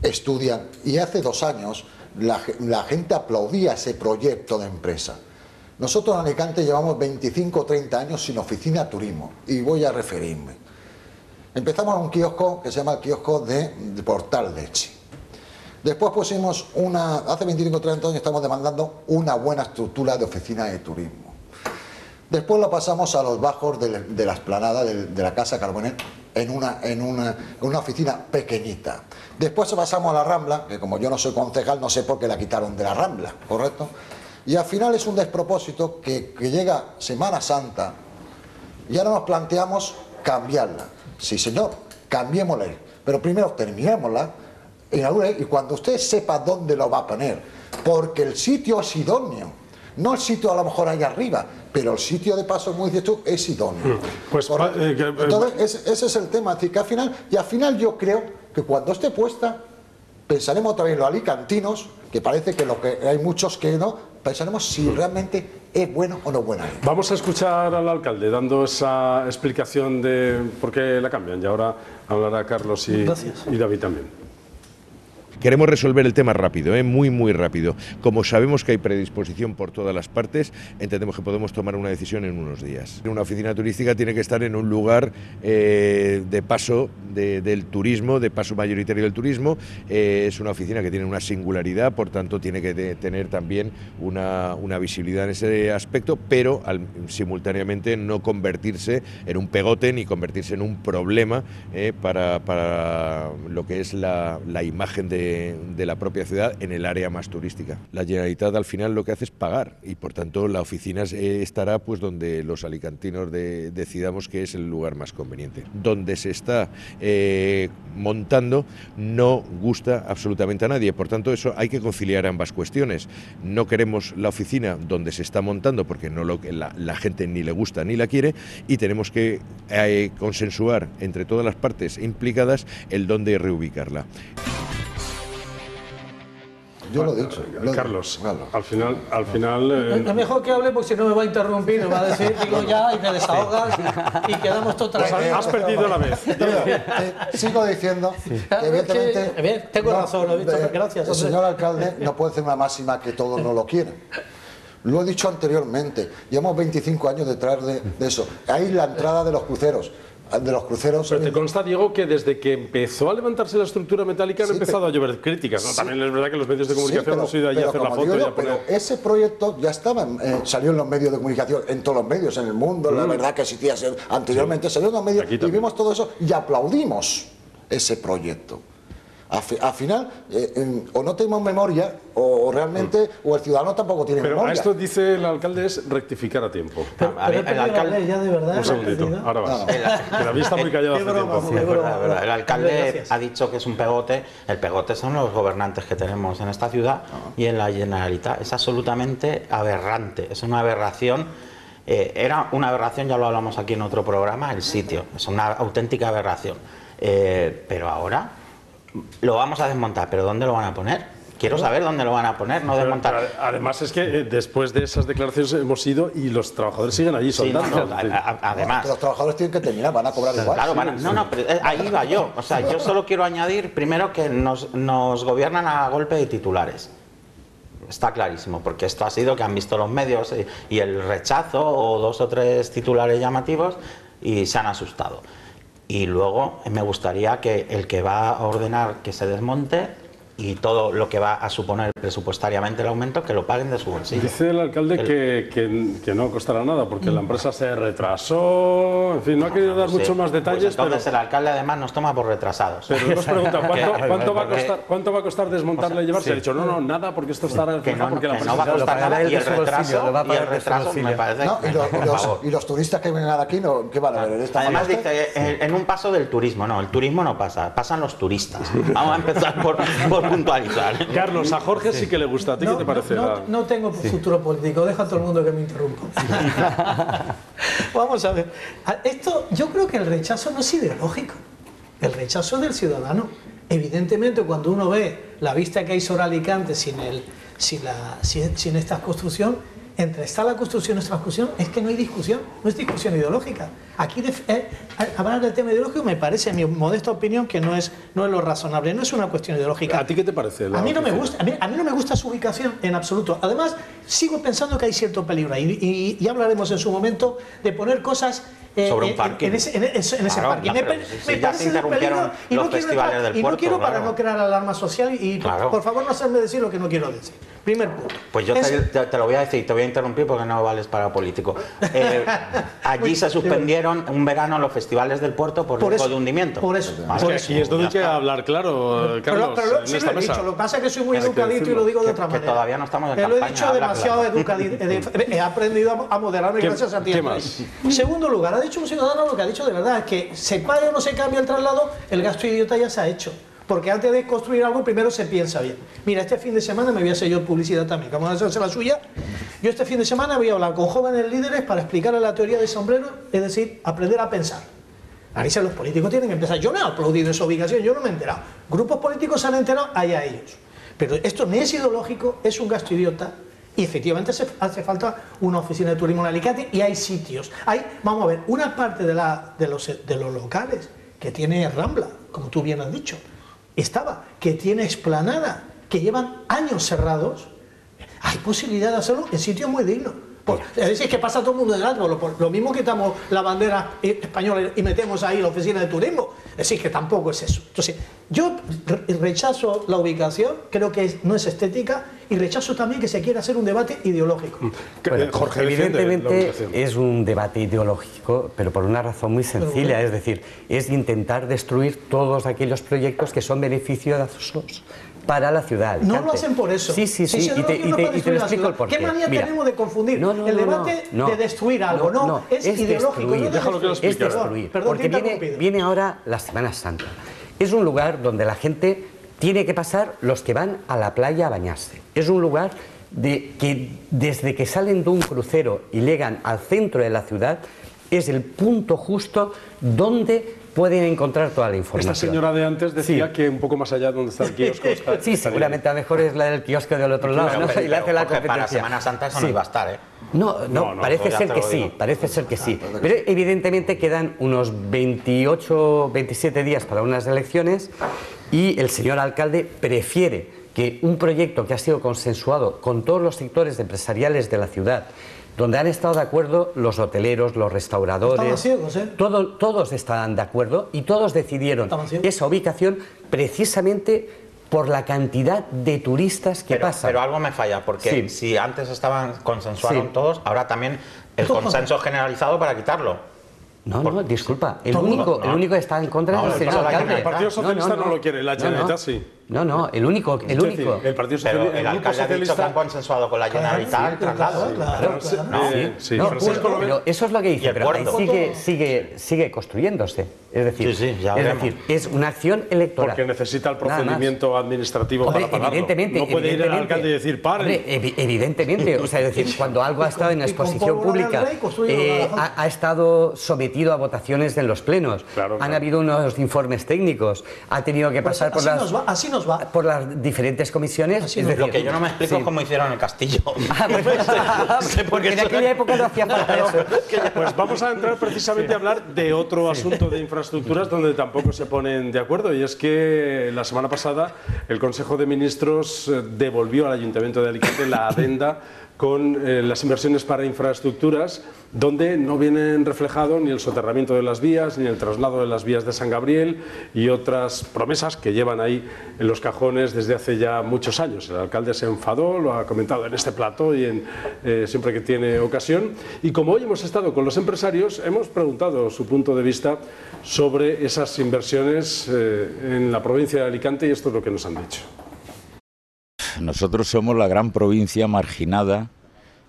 estudian, y hace 2 años la gente aplaudía ese proyecto de empresa. Nosotros en Alicante llevamos 25 o 30 años sin oficina de turismo, y voy a referirme. Empezamos en un kiosco que se llama el kiosco de Portal Leche. Después pusimos hace 25 o 30 años estamos demandando una buena estructura de oficina de turismo. Después lo pasamos a los bajos de la explanada de la Casa Carbonell en una oficina pequeñita. Después pasamos a la Rambla, que como yo no soy concejal no sé por qué la quitaron de la Rambla, ¿correcto? Y al final es un despropósito que llega Semana Santa y ahora nos planteamos cambiarla. Sí, señor, cambiémosla, pero primero terminémosla y cuando usted sepa dónde lo va a poner, porque el sitio es idóneo. No el sitio a lo mejor ahí arriba, pero el sitio de paso, como dices tú, es idóneo. Pues, entonces, ese es el tema. Es decir, que al final yo creo que cuando esté puesta, pensaremos otra vez los alicantinos, que parece que hay muchos que no, pensaremos si realmente es bueno o no buena. Vamos a escuchar al alcalde dando esa explicación de por qué la cambian, y ahora hablará Carlos y David también. Queremos resolver el tema rápido, muy rápido. Como sabemos que hay predisposición por todas las partes, entendemos que podemos tomar una decisión en unos días. Una oficina turística tiene que estar en un lugar de paso del turismo, de paso mayoritario del turismo. Es una oficina que tiene una singularidad, por tanto tiene que tener también una visibilidad en ese aspecto, pero simultáneamente no convertirse en un pegote ni convertirse en un problema para lo que es la imagen de la propia ciudad en el área más turística. La Generalitat al final lo que hace es pagar y por tanto la oficina estará pues donde los alicantinos decidamos que es el lugar más conveniente. Donde se está montando no gusta absolutamente a nadie, por tanto eso hay que conciliar ambas cuestiones. No queremos la oficina donde se está montando porque la gente ni le gusta ni la quiere y tenemos que consensuar entre todas las partes implicadas el dónde reubicarla. Yo lo he dicho. Carlos, al final... Es mejor que hable porque si no me va a interrumpir, me va a decir, digo ya, y te desahogas y quedamos todos tranquilos. Has perdido la vez. Sigo diciendo que evidentemente... Tengo razón, ¿no? Gracias. El señor alcalde no puede hacer una máxima que todos no lo quieren. Lo he dicho anteriormente, llevamos 25 años detrás de eso. Ahí la entrada de los cruceros. Pero te consta, Diego, que desde que empezó a levantarse la estructura metálica han empezado a llover críticas, ¿no? También es verdad que los medios de comunicación hemos ido allí a hacer la foto. Pero ese proyecto ya estaba, salió en los medios de comunicación, en todos los medios, en el mundo, la verdad que existía anteriormente, salió en los medios y vimos todo eso y aplaudimos ese proyecto. Al final, o no tenemos memoria, o realmente, o el ciudadano tampoco tiene memoria. Pero a esto dice el alcalde es rectificar a tiempo. Pero el alcalde ya de verdad. Un segundito, ahora vas. Que David está muy callado hace tiempo. El alcalde ha dicho que es un pegote. El pegote son los gobernantes que tenemos en esta ciudad y en la Generalitat. Es absolutamente aberrante, es una aberración. Era una aberración, ya lo hablamos aquí en otro programa, el sitio. Es una auténtica aberración. Pero ahora lo vamos a desmontar, pero ¿dónde lo van a poner? Quiero saber dónde lo van a poner, no desmontar. Pero además es que después de esas declaraciones hemos ido y los trabajadores siguen allí soldando. Además, los trabajadores tienen que terminar, van a cobrar igual. Claro, pero ahí va yo. O sea, yo solo quiero añadir primero que nos gobiernan a golpe de titulares. Está clarísimo, porque esto ha sido que han visto los medios y el rechazo o 2 o 3 titulares llamativos y se han asustado. Y luego me gustaría que el que va a ordenar que se desmonte y todo lo que va a suponer presupuestariamente el aumento, que lo paguen de su bolsillo. Dice el alcalde que no costará nada, porque la empresa se retrasó, en fin, no ha querido dar mucho más detalles. Pues entonces el alcalde además nos toma por retrasados. Pero nos pregunta, ¿cuánto va a costar desmontarla y llevarse? Ha dicho, no, nada, porque esto estará... Que no va a costar nada y el retraso me parece... Y los turistas que vengan aquí, ¿qué van a ver? Además dice, en un paso del turismo, no, el turismo no pasa, pasan los turistas. Vamos a empezar por puntualizar. Carlos, a Jorge sí que le gusta. ¿A ti qué te parece? No tengo futuro político, deja a todo el mundo que me interrumpa. Vamos a ver. Esto, yo creo que el rechazo no es ideológico. El rechazo es del ciudadano. Evidentemente, cuando uno ve la vista que hay sobre Alicante sin esta construcción, entre está la construcción y esta construcción, es que no hay discusión, no es discusión ideológica. Aquí hablar del tema ideológico me parece, en mi modesta opinión, que no es lo razonable, no es una cuestión ideológica. ¿A ti qué te parece? A mí no me gusta, a mí no me gusta su ubicación en absoluto. Además, sigo pensando que hay cierto peligro ahí y hablaremos en su momento de poner cosas sobre un parking. En ese parking. Me ya se interrumpieron los festivales del puerto. Y no quiero para no crear alarma social y por favor no hacerme decir lo que no quiero decir. Primer punto. Pues yo te lo voy a decir, te voy a interrumpir porque no vales para político. Allí se suspendieron un verano los festivales del puerto por riesgo de hundimiento. Por eso. Y es donde hay que hablar claro, Carlos, en esta mesa. Lo que pasa es que soy muy educadito y lo digo de otra manera. Que todavía no estamos en campaña. Lo he dicho demasiado educadito. He aprendido a moderarme gracias a ti. ¿Qué más? En segundo lugar, ha dicho un ciudadano lo que ha dicho de verdad, es que se pague o no se cambie el traslado, el gasto idiota ya se ha hecho. Porque antes de construir algo, primero se piensa bien. Mira, este fin de semana me voy a hacer yo publicidad también, que vamos a hacerse la suya. Yo este fin de semana voy a hablar con jóvenes líderes para explicarles la teoría del sombrero, es decir, aprender a pensar. Ahí los políticos tienen que empezar. Yo no he aplaudido esa ubicación, yo no me he enterado. Grupos políticos se han enterado, allá ellos. Pero esto no es ideológico, es un gasto idiota. Y efectivamente hace falta una oficina de turismo en Alicante y hay sitios. Vamos a ver, una parte de los locales que tiene Rambla, como tú bien has dicho, que tiene Explanada, que llevan años cerrados, hay posibilidad de hacerlo en sitios muy dignos. Es decir, que pasa todo el mundo delante, lo mismo quitamos la bandera española y metemos ahí la oficina de turismo, es decir, que tampoco es eso. Entonces, yo rechazo la ubicación, creo que no es estética, y rechazo también que se quiera hacer un debate ideológico. Bueno, Jorge, evidentemente es un debate ideológico, pero por una razón muy sencilla, es decir, es intentar destruir todos aquellos proyectos que son beneficiosos para la ciudad. No lo hacen por eso. Sí, y te lo explico el porqué. ¿Qué manía tenemos de confundir el debate de destruir algo? No, es ideológico. Es destruir, porque viene ahora la Semana Santa. Es un lugar donde la gente tiene que pasar, los que van a la playa a bañarse. Es un lugar que desde que salen de un crucero y llegan al centro de la ciudad, es el punto justo donde pueden encontrar toda la información. Esta señora de antes decía que un poco más allá donde está el kiosco está... Sí, seguramente a lo mejor es la del kiosco del otro lado, ¿no? Y le hace la competencia. Para Semana Santa eso no iba a estar, ¿eh? No, parece ser que sí, parece ser que sí. Pero evidentemente quedan unos 28, 27 días para unas elecciones y el señor alcalde prefiere que un proyecto que ha sido consensuado con todos los sectores empresariales de la ciudad, donde han estado de acuerdo los hoteleros, los restauradores, ciegos, todos estaban de acuerdo y todos decidieron esa ubicación precisamente por la cantidad de turistas que pasan. Pero algo me falla, porque si antes consensuaron todos, ahora también el consenso generalizado para quitarlo. No, disculpa, el único que está en contra es el señor alcalde. El Partido Socialista no lo quiere, la Generalitat sí. No, el único. El Partido Socialista, pero el alcalde ha dicho que han consensuado con la Generalitat el traslado. Pero eso es lo que dice, pero sigue construyéndose. Es decir, es una acción electoral. Porque necesita el procedimiento administrativo para pagarlo. Evidentemente, no puede ir el alcalde y decir, pare. Evidentemente, o sea, es decir, cuando algo ha estado en exposición pública, ha estado sometido a votaciones en los plenos, han habido unos informes técnicos, ha tenido que pasar por por las diferentes comisiones. Es decir, lo que yo no me explico es cómo hicieron el castillo. Porque en aquella época no hacía falta eso. Pues vamos a entrar precisamente a hablar de otro asunto de infraestructuras donde tampoco se ponen de acuerdo, y es que la semana pasada el Consejo de Ministros devolvió al Ayuntamiento de Alicante la adenda con las inversiones para infraestructuras, donde no vienen reflejados ni el soterramiento de las vías, ni el traslado de las vías de San Gabriel y otras promesas que llevan ahí en los cajones desde hace ya muchos años. El alcalde se enfadó, lo ha comentado en este plató y siempre que tiene ocasión. Y como hoy hemos estado con los empresarios, hemos preguntado su punto de vista sobre esas inversiones en la provincia de Alicante, y esto es lo que nos han dicho. Nosotros somos la gran provincia marginada,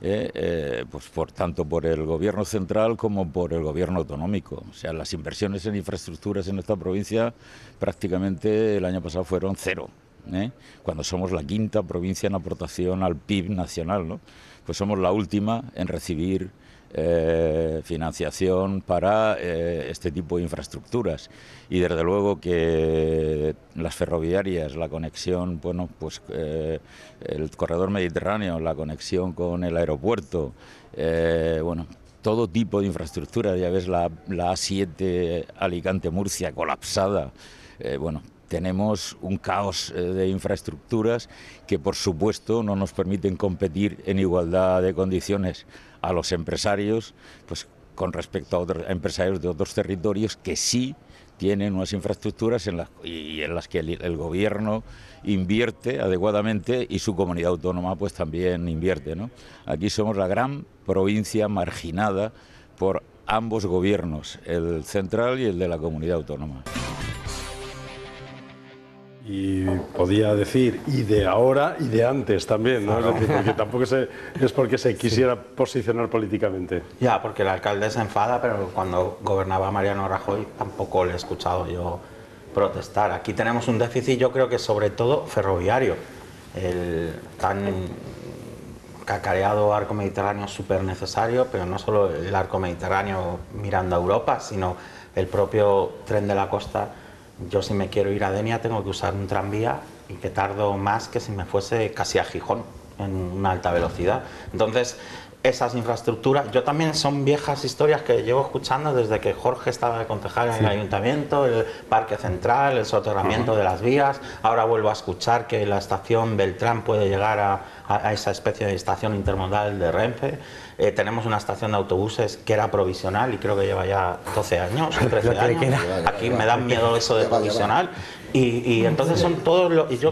pues tanto por el gobierno central como por el gobierno autonómico. O sea, las inversiones en infraestructuras en esta provincia prácticamente el año pasado fueron cero, cuando somos la quinta provincia en aportación al PIB nacional, ¿no? Pues somos la última en recibir financiación para este tipo de infraestructuras, y desde luego que las ferroviarias, la conexión, bueno, pues el corredor mediterráneo, la conexión con el aeropuerto, bueno, todo tipo de infraestructura. Ya ves la A7 Alicante-Murcia colapsada, bueno, tenemos un caos de infraestructuras que por supuesto no nos permiten competir en igualdad de condiciones a los empresarios, pues con respecto a otros empresarios de otros territorios que sí tienen unas infraestructuras en las que el gobierno invierte adecuadamente y su comunidad autónoma pues también invierte, ¿no? Aquí somos la gran provincia marginada por ambos gobiernos, el central y el de la comunidad autónoma. Y podía decir, y de ahora y de antes también, ¿no? Es decir, porque tampoco es porque se quisiera posicionar políticamente. Ya, porque el alcalde se enfada, pero cuando gobernaba Mariano Rajoy tampoco le he escuchado yo protestar. Aquí tenemos un déficit, yo creo que sobre todo ferroviario, tan cacareado arco mediterráneo súper necesario, pero no solo el arco mediterráneo mirando a Europa, sino el propio tren de la costa. Yo, si me quiero ir a Denia, tengo que usar un tranvía y que tardo más que si me fuese casi a Gijón en una alta velocidad. Entonces, esas infraestructuras, yo también, son viejas historias que llevo escuchando desde que Jorge estaba de concejal en el ayuntamiento, el parque central, el soterramiento de las vías. Ahora vuelvo a escuchar que la estación Beltrán puede llegar a esa especie de estación intermodal de Renfe. Tenemos una estación de autobuses que era provisional y creo que lleva ya 12 años o 13 años. Aquí me da miedo eso de provisional. Y entonces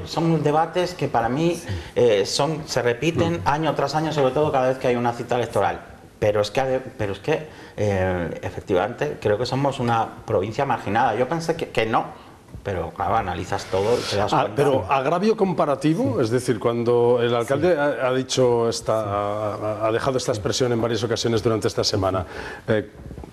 son debates que para mí se repiten año tras año, sobre todo cada vez que hay una cita electoral. Pero es que efectivamente creo que somos una provincia marginada. Yo pensé que no. Pero claro, analizas todo y te das cuenta. Pero agravio comparativo, es decir, cuando el alcalde ha dejado esta expresión en varias ocasiones durante esta semana,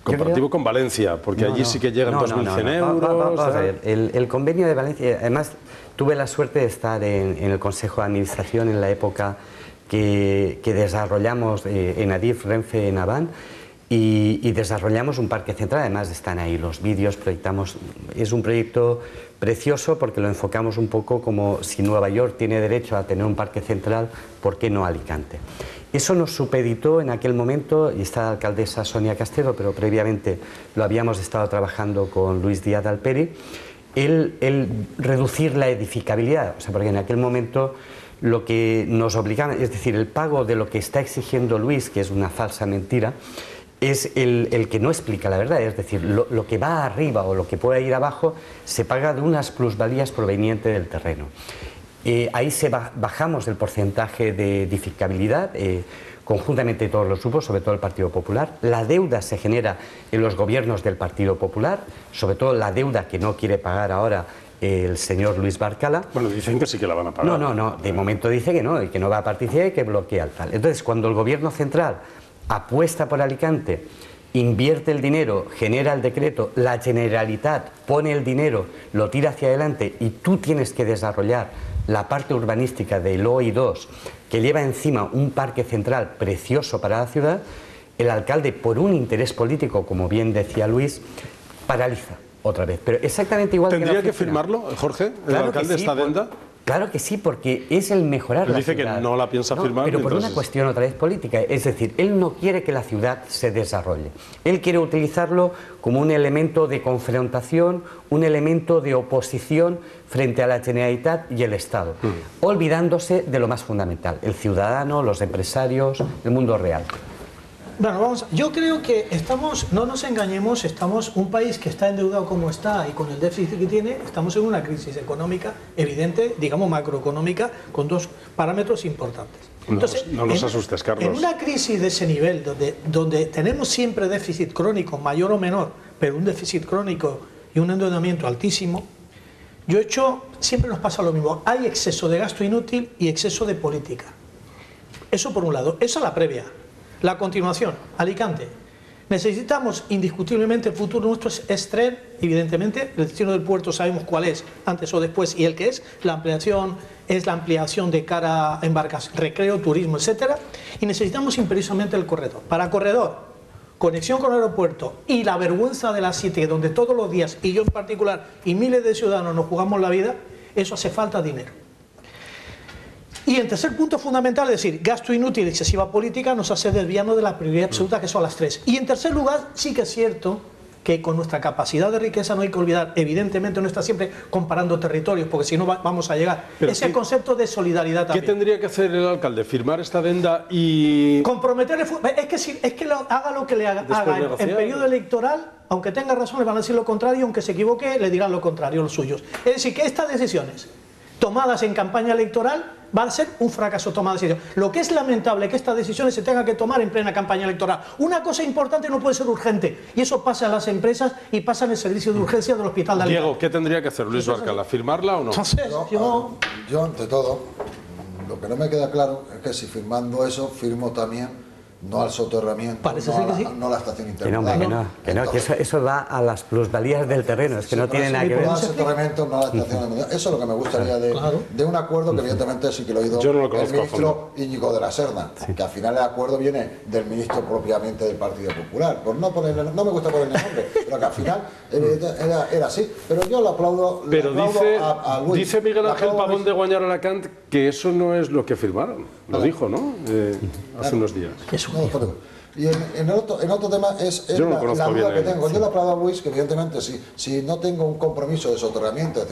comparativo con Valencia, porque allí sí que llegan 2.100 euros. Vamos a ver, el convenio de Valencia, además tuve la suerte de estar en el Consejo de Administración en la época que desarrollamos en Adif, Renfe, en Avant, y desarrollamos un parque central. Además están ahí los vídeos, proyectamos. Es un proyecto precioso porque lo enfocamos un poco como si Nueva York tiene derecho a tener un parque central, ¿por qué no Alicante? Eso nos supeditó en aquel momento, y está la alcaldesa Sonia Castelo, pero previamente lo habíamos estado trabajando con Luis Díaz de Alperi, el reducir la edificabilidad, o sea, porque en aquel momento lo que nos obligaba, es decir, el pago de lo que está exigiendo Luis, que es una falsa mentira, es el que no explica la verdad, es decir, lo que va arriba o lo que puede ir abajo se paga de unas plusvalías provenientes del terreno. Ahí bajamos el porcentaje de edificabilidad, conjuntamente todos los grupos, sobre todo el Partido Popular. La deuda se genera en los gobiernos del Partido Popular, sobre todo la deuda que no quiere pagar ahora el señor Luis Barcala. Bueno, dicen que sí que la van a pagar. No, de momento dice que no va a participar y que bloquea el tal. Entonces, cuando el gobierno central apuesta por Alicante, invierte el dinero, genera el decreto, la Generalitat pone el dinero, lo tira hacia adelante y tú tienes que desarrollar la parte urbanística del OI2, que lleva encima un parque central precioso para la ciudad, el alcalde, por un interés político, como bien decía Luis, paraliza otra vez. Pero exactamente igual ¿Tendría que firmarlo, Jorge, el alcalde, esta adenda? Claro que sí, porque es el mejorar la ciudad. Dice que no la piensa firmar. Pero por una cuestión otra vez política. Es decir, él no quiere que la ciudad se desarrolle. Él quiere utilizarlo como un elemento de confrontación, un elemento de oposición frente a la Generalitat y el Estado, olvidándose de lo más fundamental, el ciudadano, los empresarios, el mundo real. Bueno, yo creo que no nos engañemos, estamos un país que está endeudado como está y con el déficit que tiene, estamos en una crisis económica evidente, digamos macroeconómica, con dos parámetros importantes. Entonces, no nos asustes, Carlos. En una crisis de ese nivel, donde tenemos siempre déficit crónico, mayor o menor, pero un déficit crónico y un endeudamiento altísimo, siempre nos pasa lo mismo, hay exceso de gasto inútil y exceso de política. Eso por un lado, esa es la previa. La continuación, Alicante. Necesitamos indiscutiblemente, el futuro nuestro es tren, evidentemente, el destino del puerto sabemos cuál es, antes o después, y el que es la ampliación de cara a embarcación, recreo, turismo, etcétera, y necesitamos imperiosamente el corredor. Para corredor, conexión con el aeropuerto y la vergüenza de la City, donde todos los días, y yo en particular, y miles de ciudadanos nos jugamos la vida, eso hace falta dinero. Y el tercer punto fundamental, es decir, gasto inútil y excesiva política, nos hace desviarnos de la prioridad absoluta, que son las tres. Y en tercer lugar, sí que es cierto que con nuestra capacidad de riqueza no hay que olvidar, evidentemente no está siempre comparando territorios, porque si no vamos a llegar. Es el concepto de solidaridad también. ¿Qué tendría que hacer el alcalde? ¿Firmar esta adenda y...? Comprometerle... Es que haga lo que le haga en periodo electoral, aunque tenga razón, le van a decir lo contrario, aunque se equivoque, le dirán lo contrario los suyos. Es decir, que estas decisiones tomadas en campaña electoral va a ser un fracaso tomada de decisión. Lo que es lamentable es que estas decisiones se tengan que tomar en plena campaña electoral. Una cosa importante no puede ser urgente, y eso pasa en las empresas y pasa en el servicio de urgencia del Hospital de Alicante. Diego, ¿qué tendría que hacer Luis Barcala? ¿Firmarla o no? Yo, ante todo, lo que no me queda claro es que si firmando eso, firmo también no al soterramiento, Parece no, ser que sí. no a la estación intermodal. Que eso va a las plusvalías del terreno, es que no tiene nada que ver. No al soterramiento, no a la estación intermodal. Eso es lo que me gustaría de un acuerdo que evidentemente sí que lo ha oído el ministro Íñigo de la Serna, que al final el acuerdo viene del ministro propiamente del Partido Popular. Por no me gusta ponerle nombre, pero que al final era así. Pero yo le aplaudo, pero a Luis. dice Miguel Ángel Pavón de Guanyar Alacant que eso no es lo que firmaron. Lo dijo, ¿no? Hace unos días. Y en otro tema es la duda que tengo. Yo le aplaudo a Luis que evidentemente si no tengo un compromiso de soterramiento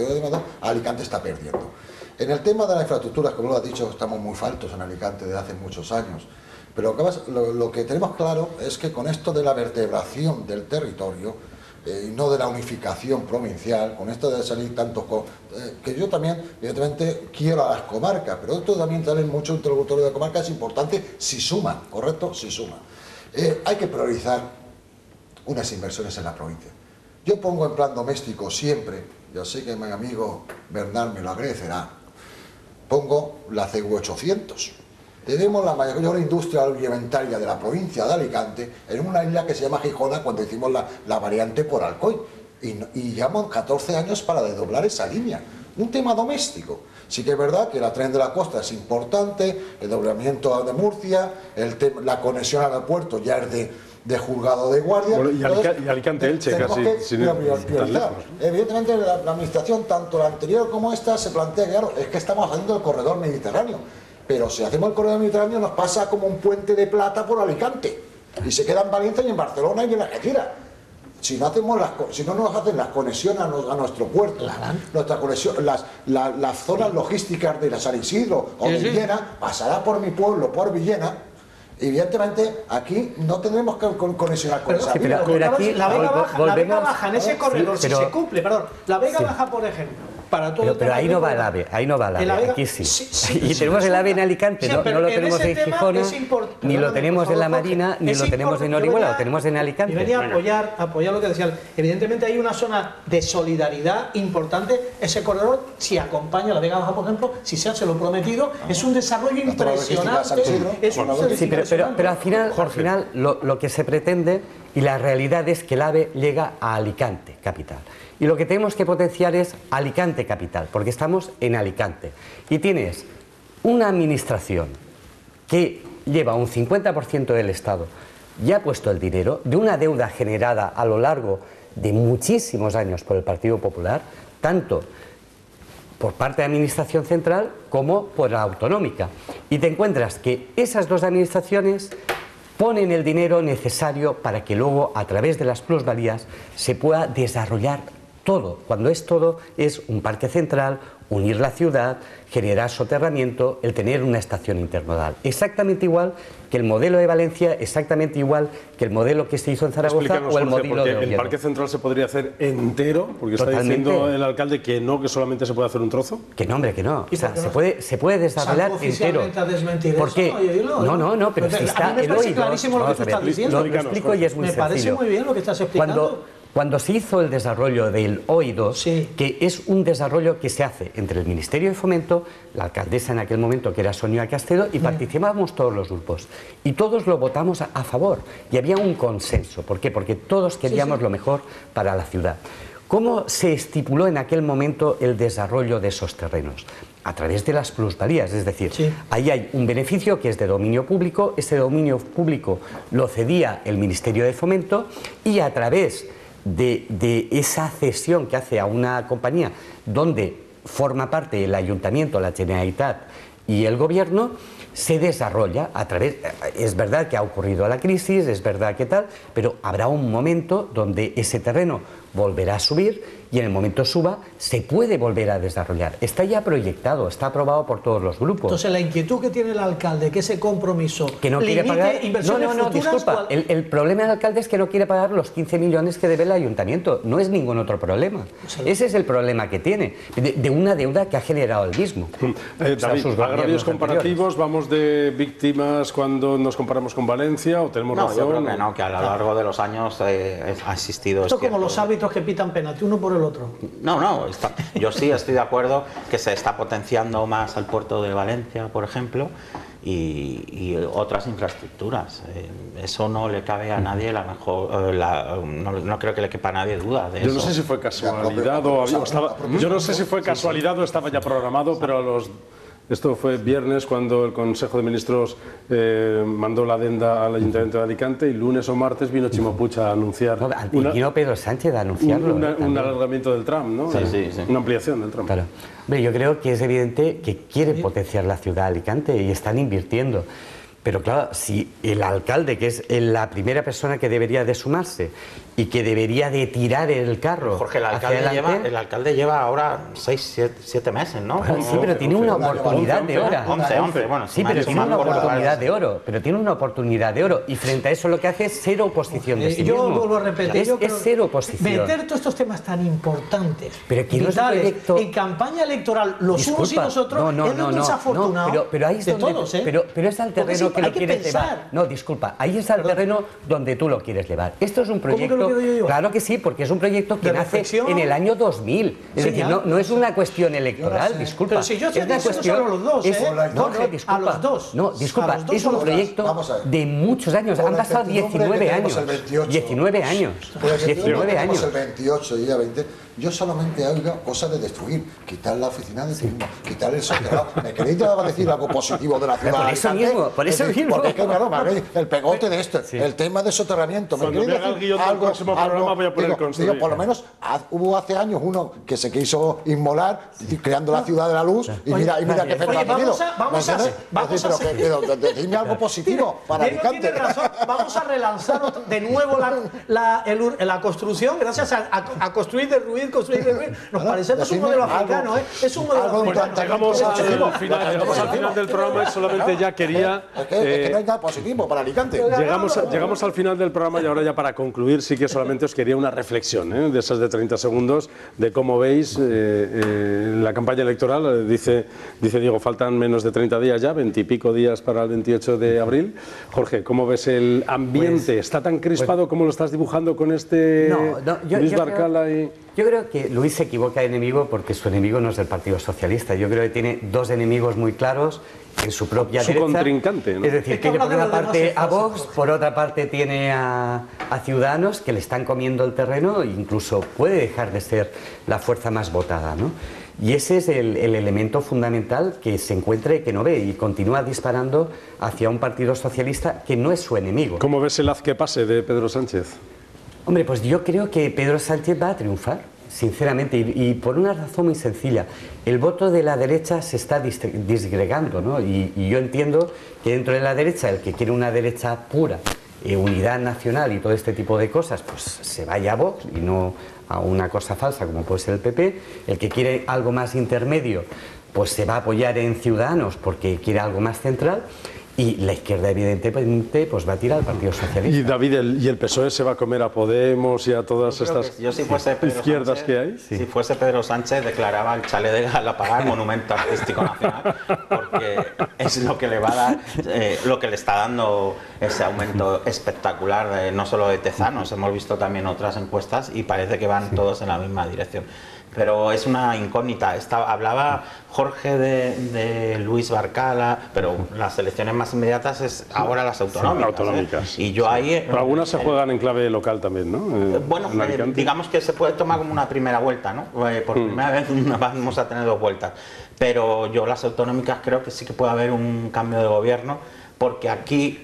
Alicante está perdiendo. En el tema de las infraestructuras, como lo has dicho, estamos muy faltos en Alicante desde hace muchos años. Pero lo que tenemos claro es que con esto de la vertebración del territorio y no de la unificación provincial, con esto de salir tantos... que yo también, evidentemente, quiero a las comarcas, pero esto también salen muchos interlocutores de comarcas, es importante si suman, ¿correcto? Si suman. Hay que priorizar unas inversiones en la provincia. Yo pongo en plan doméstico siempre, yo sé que mi amigo Bernal me lo agradecerá, pongo la CU800. Tenemos la mayor industria agroalimentaria de la provincia de Alicante en una isla que se llama Gijona cuando hicimos la variante por Alcoy. Y llevamos 14 años para desdoblar esa línea. Un tema doméstico. Sí que es verdad que la tren de la costa es importante, el doblamiento de Murcia, la conexión al aeropuerto ya es de juzgado de guardia. Bueno, y Alicante-Elche casi sin tan lejos. Evidentemente la administración, tanto la anterior como esta, se plantea, claro, es que estamos haciendo el corredor mediterráneo. Pero si hacemos el corredor mediterráneo nos pasa como un puente de plata por Alicante. Y se queda en Valencia y en Barcelona y en Algeciras. Si no nos hacen las conexiones a nuestro puerto, nuestra conexión, las zonas logísticas de la San Isidro o de Villena, pasará por mi pueblo, por Villena. Evidentemente aquí no tendremos que conexionar con esa vía. La Vega Baja en ese corredor, si se cumple, la Vega Baja, por ejemplo, para todo pero ahí no va el AVE, aquí sí. Y tenemos el AVE en Alicante, no lo tenemos en Gijona, ni lo tenemos en La Marina, ni lo tenemos en Orihuela, lo tenemos en Alicante. Y venía a apoyar lo que decía. Evidentemente hay una zona de solidaridad importante, ese corredor, si acompaña la Vega Baja, por ejemplo, si se hace lo prometido, es un desarrollo impresionante. Pero al final lo que se pretende y la realidad es que el AVE llega a Alicante, capital. Y lo que tenemos que potenciar es Alicante capital, porque estamos en Alicante. Y tienes una administración que lleva un 50% del Estado, ya ha puesto el dinero, de una deuda generada a lo largo de muchísimos años por el Partido Popular, tanto por parte de la Administración Central como por la autonómica. Y te encuentras que esas dos administraciones ponen el dinero necesario para que luego, a través de las plusvalías, se pueda desarrollar todo. Cuando es todo, es un parque central, unir la ciudad, generar soterramiento, el tener una estación intermodal. Exactamente igual que el modelo de Valencia, exactamente igual que el modelo que se hizo en Zaragoza. Explícanos, o el Jorge, modelo de el Oviedo. parque central se podría hacer entero, porque Totalmente. Está diciendo el alcalde que no, que solamente se puede hacer un trozo. Que no, hombre, que no. O sea, se puede desarrollar entero. ¿Por qué? No, pero si está me el parece OI2, clarísimo lo que tú estás diciendo. Lo explico y es muy sencillo. Me parece muy bien lo que estás explicando. Cuando se hizo el desarrollo del OI2, que es un desarrollo que se hace entre el Ministerio de Fomento, la alcaldesa en aquel momento, que era Sonia Castedo, y participábamos todos los grupos. Y todos lo votamos a favor. Y había un consenso. ¿Por qué? Porque todos queríamos lo mejor para la ciudad. ¿Cómo se estipuló en aquel momento el desarrollo de esos terrenos? A través de las plusvalías, es decir, ahí hay un beneficio que es de dominio público, ese dominio público lo cedía el Ministerio de Fomento y a través de esa cesión que hace a una compañía donde forma parte el Ayuntamiento, la Generalitat y el Gobierno, se desarrolla a través... Es verdad que ha ocurrido la crisis, es verdad que tal, pero habrá un momento donde ese terreno volverá a subir y en el momento suba se puede volver a desarrollar. Está ya proyectado, está aprobado por todos los grupos. Entonces la inquietud que tiene el alcalde, que ese compromiso que no quiere pagar inversiones futuras, disculpa, el problema del alcalde es que no quiere pagar los 15 millones que debe el ayuntamiento, no es ningún otro problema. Ese es el problema que tiene, de una deuda que ha generado él mismo. David, agravios comparativos, vamos de víctimas cuando nos comparamos con Valencia o tenemos razón. Yo creo que no, que a lo largo de los años ha existido... Esto como los árbitros árbitros que pitan penalti, uno por el otro. No, yo sí estoy de acuerdo que se está potenciando más al puerto de Valencia, por ejemplo, y otras infraestructuras. Eso no le cabe a nadie, no creo que le quepa a nadie duda de eso. Yo no sé si fue casualidad o estaba ya programado, pero esto fue viernes cuando el Consejo de Ministros mandó la adenda al Ayuntamiento de Alicante, y lunes o martes vino Chimo Puig a anunciar. Vino Pedro Sánchez a anunciarlo. Un alargamiento del tram, ¿no? Sí. Una ampliación del tram. Claro. Hombre, yo creo que es evidente que quieren potenciar la ciudad de Alicante y están invirtiendo. Pero claro, si el alcalde, que es la primera persona que debería de sumarse y que debería de tirar el carro... Jorge, el alcalde lleva ahora 6, 7 meses, ¿no? Bueno, sí, pero tiene una oportunidad de oro. 11, bueno. Sí, pero tiene una oportunidad de oro. Pero tiene una oportunidad de oro. Y frente a eso lo que hace es cero oposición de sí mismo. Yo vuelvo a repetir. Es cero oposición. Meter todos estos temas tan importantes, pero que no es un proyecto... en campaña electoral, los unos y los otros, es lo desafortunado pero ahí es de donde, todos, ¿eh? Pero es al terreno que lo quieres llevar. No, disculpa, ahí es al terreno donde tú lo quieres llevar. Esto es un proyecto... Claro que sí, porque es un proyecto que nace en el año 2000. Es decir, no es una cuestión electoral, disculpa. Pero si yo estoy diciendo a los dos, disculpa. A los dos. No, disculpa, es un proyecto de muchos años. Han pasado 19 años. 19 años. 19 años. El 28 y día 20. Yo solamente oigo cosas de destruir, quitar la oficina de turismo, quitar el soterrado. ¿Me queréis decir algo positivo de la ciudad? Por eso mismo. Porque es que, claro, el pegote de esto, el tema de soterramiento. Cuando me haga el guión del próximo programa voy a poner construir. Por lo menos hubo hace años uno que se quiso inmolar creando la ciudad de la luz y mira qué efecto ha tenido. Vamos a decirme algo positivo para Alicante. Tiene razón. Vamos a relanzar de nuevo la construcción gracias a construir, derruir. Nos parece que es un modelo africano, ¿eh? Es un modelo africano. Llegamos al final del programa y solamente ya quería... Es que no hay nada positivo para Alicante. Llegamos al final del programa y ahora ya para concluir sí que solamente os quería una reflexión, de esas de 30 segundos, de cómo veis la campaña electoral. Dice Diego, faltan menos de 30 días ya, 20 y pico días para el 28 de abril. Jorge, ¿cómo ves el ambiente? ¿Está tan crispado como lo estás dibujando con este Luis Barcala y...? Yo creo que Luis se equivoca de enemigo porque su enemigo no es el Partido Socialista. Yo creo que tiene dos enemigos muy claros en su propia derecha. Su contrincante, ¿no? Es decir, tiene por una parte a Vox, por otra parte tiene a Ciudadanos, que le están comiendo el terreno e incluso puede dejar de ser la fuerza más votada, ¿no? Y ese es el elemento fundamental que se encuentra y que no ve y continúa disparando hacia un Partido Socialista que no es su enemigo. ¿Cómo ves el haz que pase de Pedro Sánchez? Hombre, pues yo creo que Pedro Sánchez va a triunfar, sinceramente, y por una razón muy sencilla. El voto de la derecha se está disgregando, ¿no? Y yo entiendo que dentro de la derecha, el que quiere una derecha pura, unidad nacional y todo este tipo de cosas, pues se vaya a Vox y no a una cosa falsa como puede ser el PP. El que quiere algo más intermedio, pues se va a apoyar en Ciudadanos porque quiere algo más central. Y la izquierda, evidentemente, pues va a tirar al Partido Socialista. Y David, ¿y el PSOE se va a comer a Podemos y a todas estas izquierdas que hay? Si fuese Pedro Sánchez, declaraba el chalet de Galapagar monumento artístico nacional, porque es lo que le va a dar, lo que le está dando ese aumento espectacular, no solo de Tezanos, hemos visto también otras encuestas y parece que van todos en la misma dirección. Pero es una incógnita. Hablaba Jorge de Luis Barcala, pero las elecciones más inmediatas es ahora las autonómicas. Y yo ahí... Pero algunas se juegan en clave local también, ¿no? Bueno, digamos que se puede tomar como una primera vuelta, ¿no? Por primera vez vamos a tener 2 vueltas. Pero yo las autonómicas creo que sí que puede haber un cambio de gobierno, porque aquí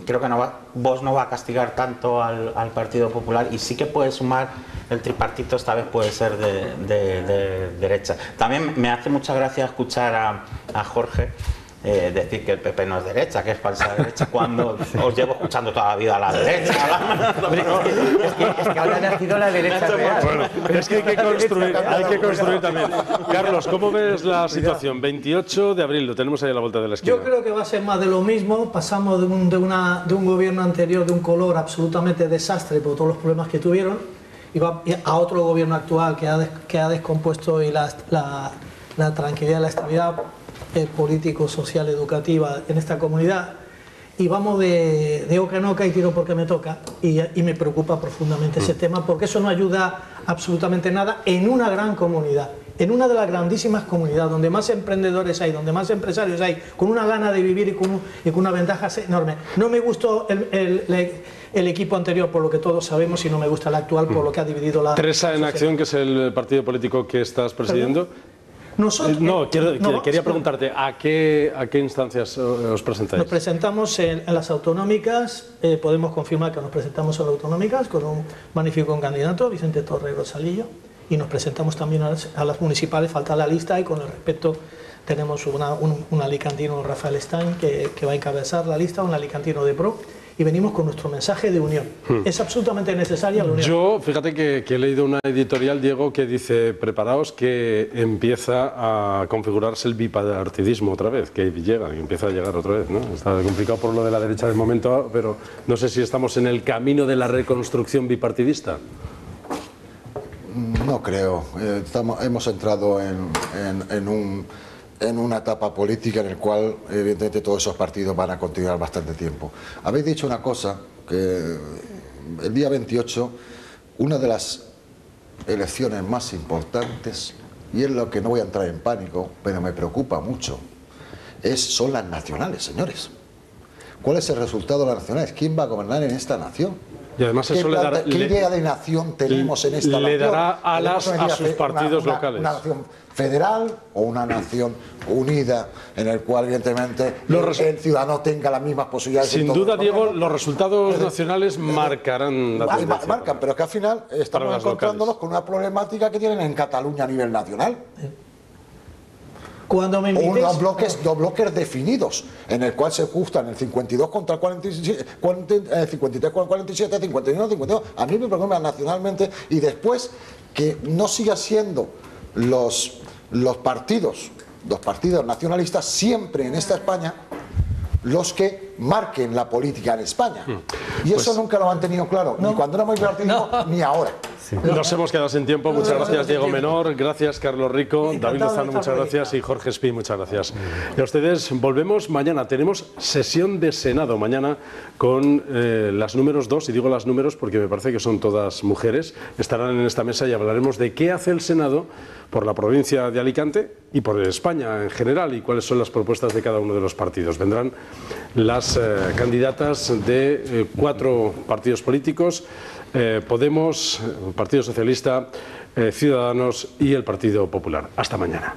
creo que Vox no va a castigar tanto al Partido Popular y sí que puede sumar. El tripartito esta vez puede ser de derecha. También me hace mucha gracia escuchar a Jorge decir que el PP no es derecha, que es falsa derecha, cuando os llevo escuchando toda la vida a la derecha. Es que ahora ha nacido la derecha real. Bueno, pero es que hay que construir también. Carlos, ¿cómo ves la situación? 28 de abril, lo tenemos ahí a la vuelta de la esquina. Yo creo que va a ser más de lo mismo. Pasamos de un gobierno anterior de un color absolutamente desastre por todos los problemas que tuvieron, y va a otro gobierno actual que ha descompuesto y la tranquilidad, la estabilidad político, social, educativa en esta comunidad. y vamos de oca en oca y tiro porque me toca, y me preocupa profundamente ese tema, porque eso no ayuda absolutamente nada en una gran comunidad, en una de las grandísimas comunidades, donde más emprendedores hay, donde más empresarios hay, con una gana de vivir y con una ventaja enorme. No me gustó el equipo anterior, por lo que todos sabemos, y no me gusta el actual, por lo que ha dividido la... Teresa en Acción, que es el partido político que estás presidiendo. Nosotros, quería preguntarte, ¿a qué instancias os presentáis? Nos presentamos en las autonómicas, podemos confirmar que nos presentamos en las autonómicas con un magnífico candidato, Vicente Torre Rosalillo, y nos presentamos también a las municipales, falta la lista, y con el respecto tenemos un alicantino, Rafael Stein, que va a encabezar la lista, un alicantino de pro, y venimos con nuestro mensaje de unión. Es absolutamente necesaria la unión. Yo, fíjate que he leído una editorial, Diego, que dice, preparaos que empieza a configurarse el bipartidismo otra vez, que empieza a llegar otra vez, ¿no? Está complicado por lo de la derecha de momento, pero no sé si estamos en el camino de la reconstrucción bipartidista. No creo. Hemos entrado en una etapa política en la cual evidentemente todos esos partidos van a continuar bastante tiempo. Habéis dicho una cosa, que el día 28, una de las elecciones más importantes, y es lo que no voy a entrar en pánico, pero me preocupa mucho, son las nacionales, señores. ¿Cuál es el resultado de las nacionales? ¿Quién va a gobernar en esta nación? Y además eso le dará, ¿qué idea de nación tenemos en esta nación? Le dará alas a sus partidos locales. Una nación federal o una nación unida en el cual evidentemente el ciudadano tenga las mismas posibilidades. Sin duda, Diego, los resultados nacionales marcarán la tendencia. Marcan, pero es que al final estamos encontrándonos con una problemática que tienen en Cataluña a nivel nacional. Cuando me invites, dos bloques definidos, en el cual se ajustan el 52 contra el 47, 53 con el 47, 51, 52. A mí me preocupa nacionalmente, y después que no siga siendo los partidos nacionalistas siempre en esta España los que marquen la política en España. Y eso nunca lo han tenido claro, ni cuando éramos bipartidismo, ni ahora. Nos hemos quedado sin tiempo. Muchas gracias, Diego Menor. Gracias, Carlos Rico. David Lozano, muchas gracias. Y Jorge Espí, muchas gracias. Y a ustedes, volvemos mañana. Tenemos sesión de Senado mañana con las números 2. Y digo las números porque me parece que son todas mujeres. Estarán en esta mesa y hablaremos de qué hace el Senado por la provincia de Alicante y por España en general, y cuáles son las propuestas de cada uno de los partidos. Vendrán las candidatas de 4 partidos políticos: Podemos, Partido Socialista, Ciudadanos y el Partido Popular. Hasta mañana.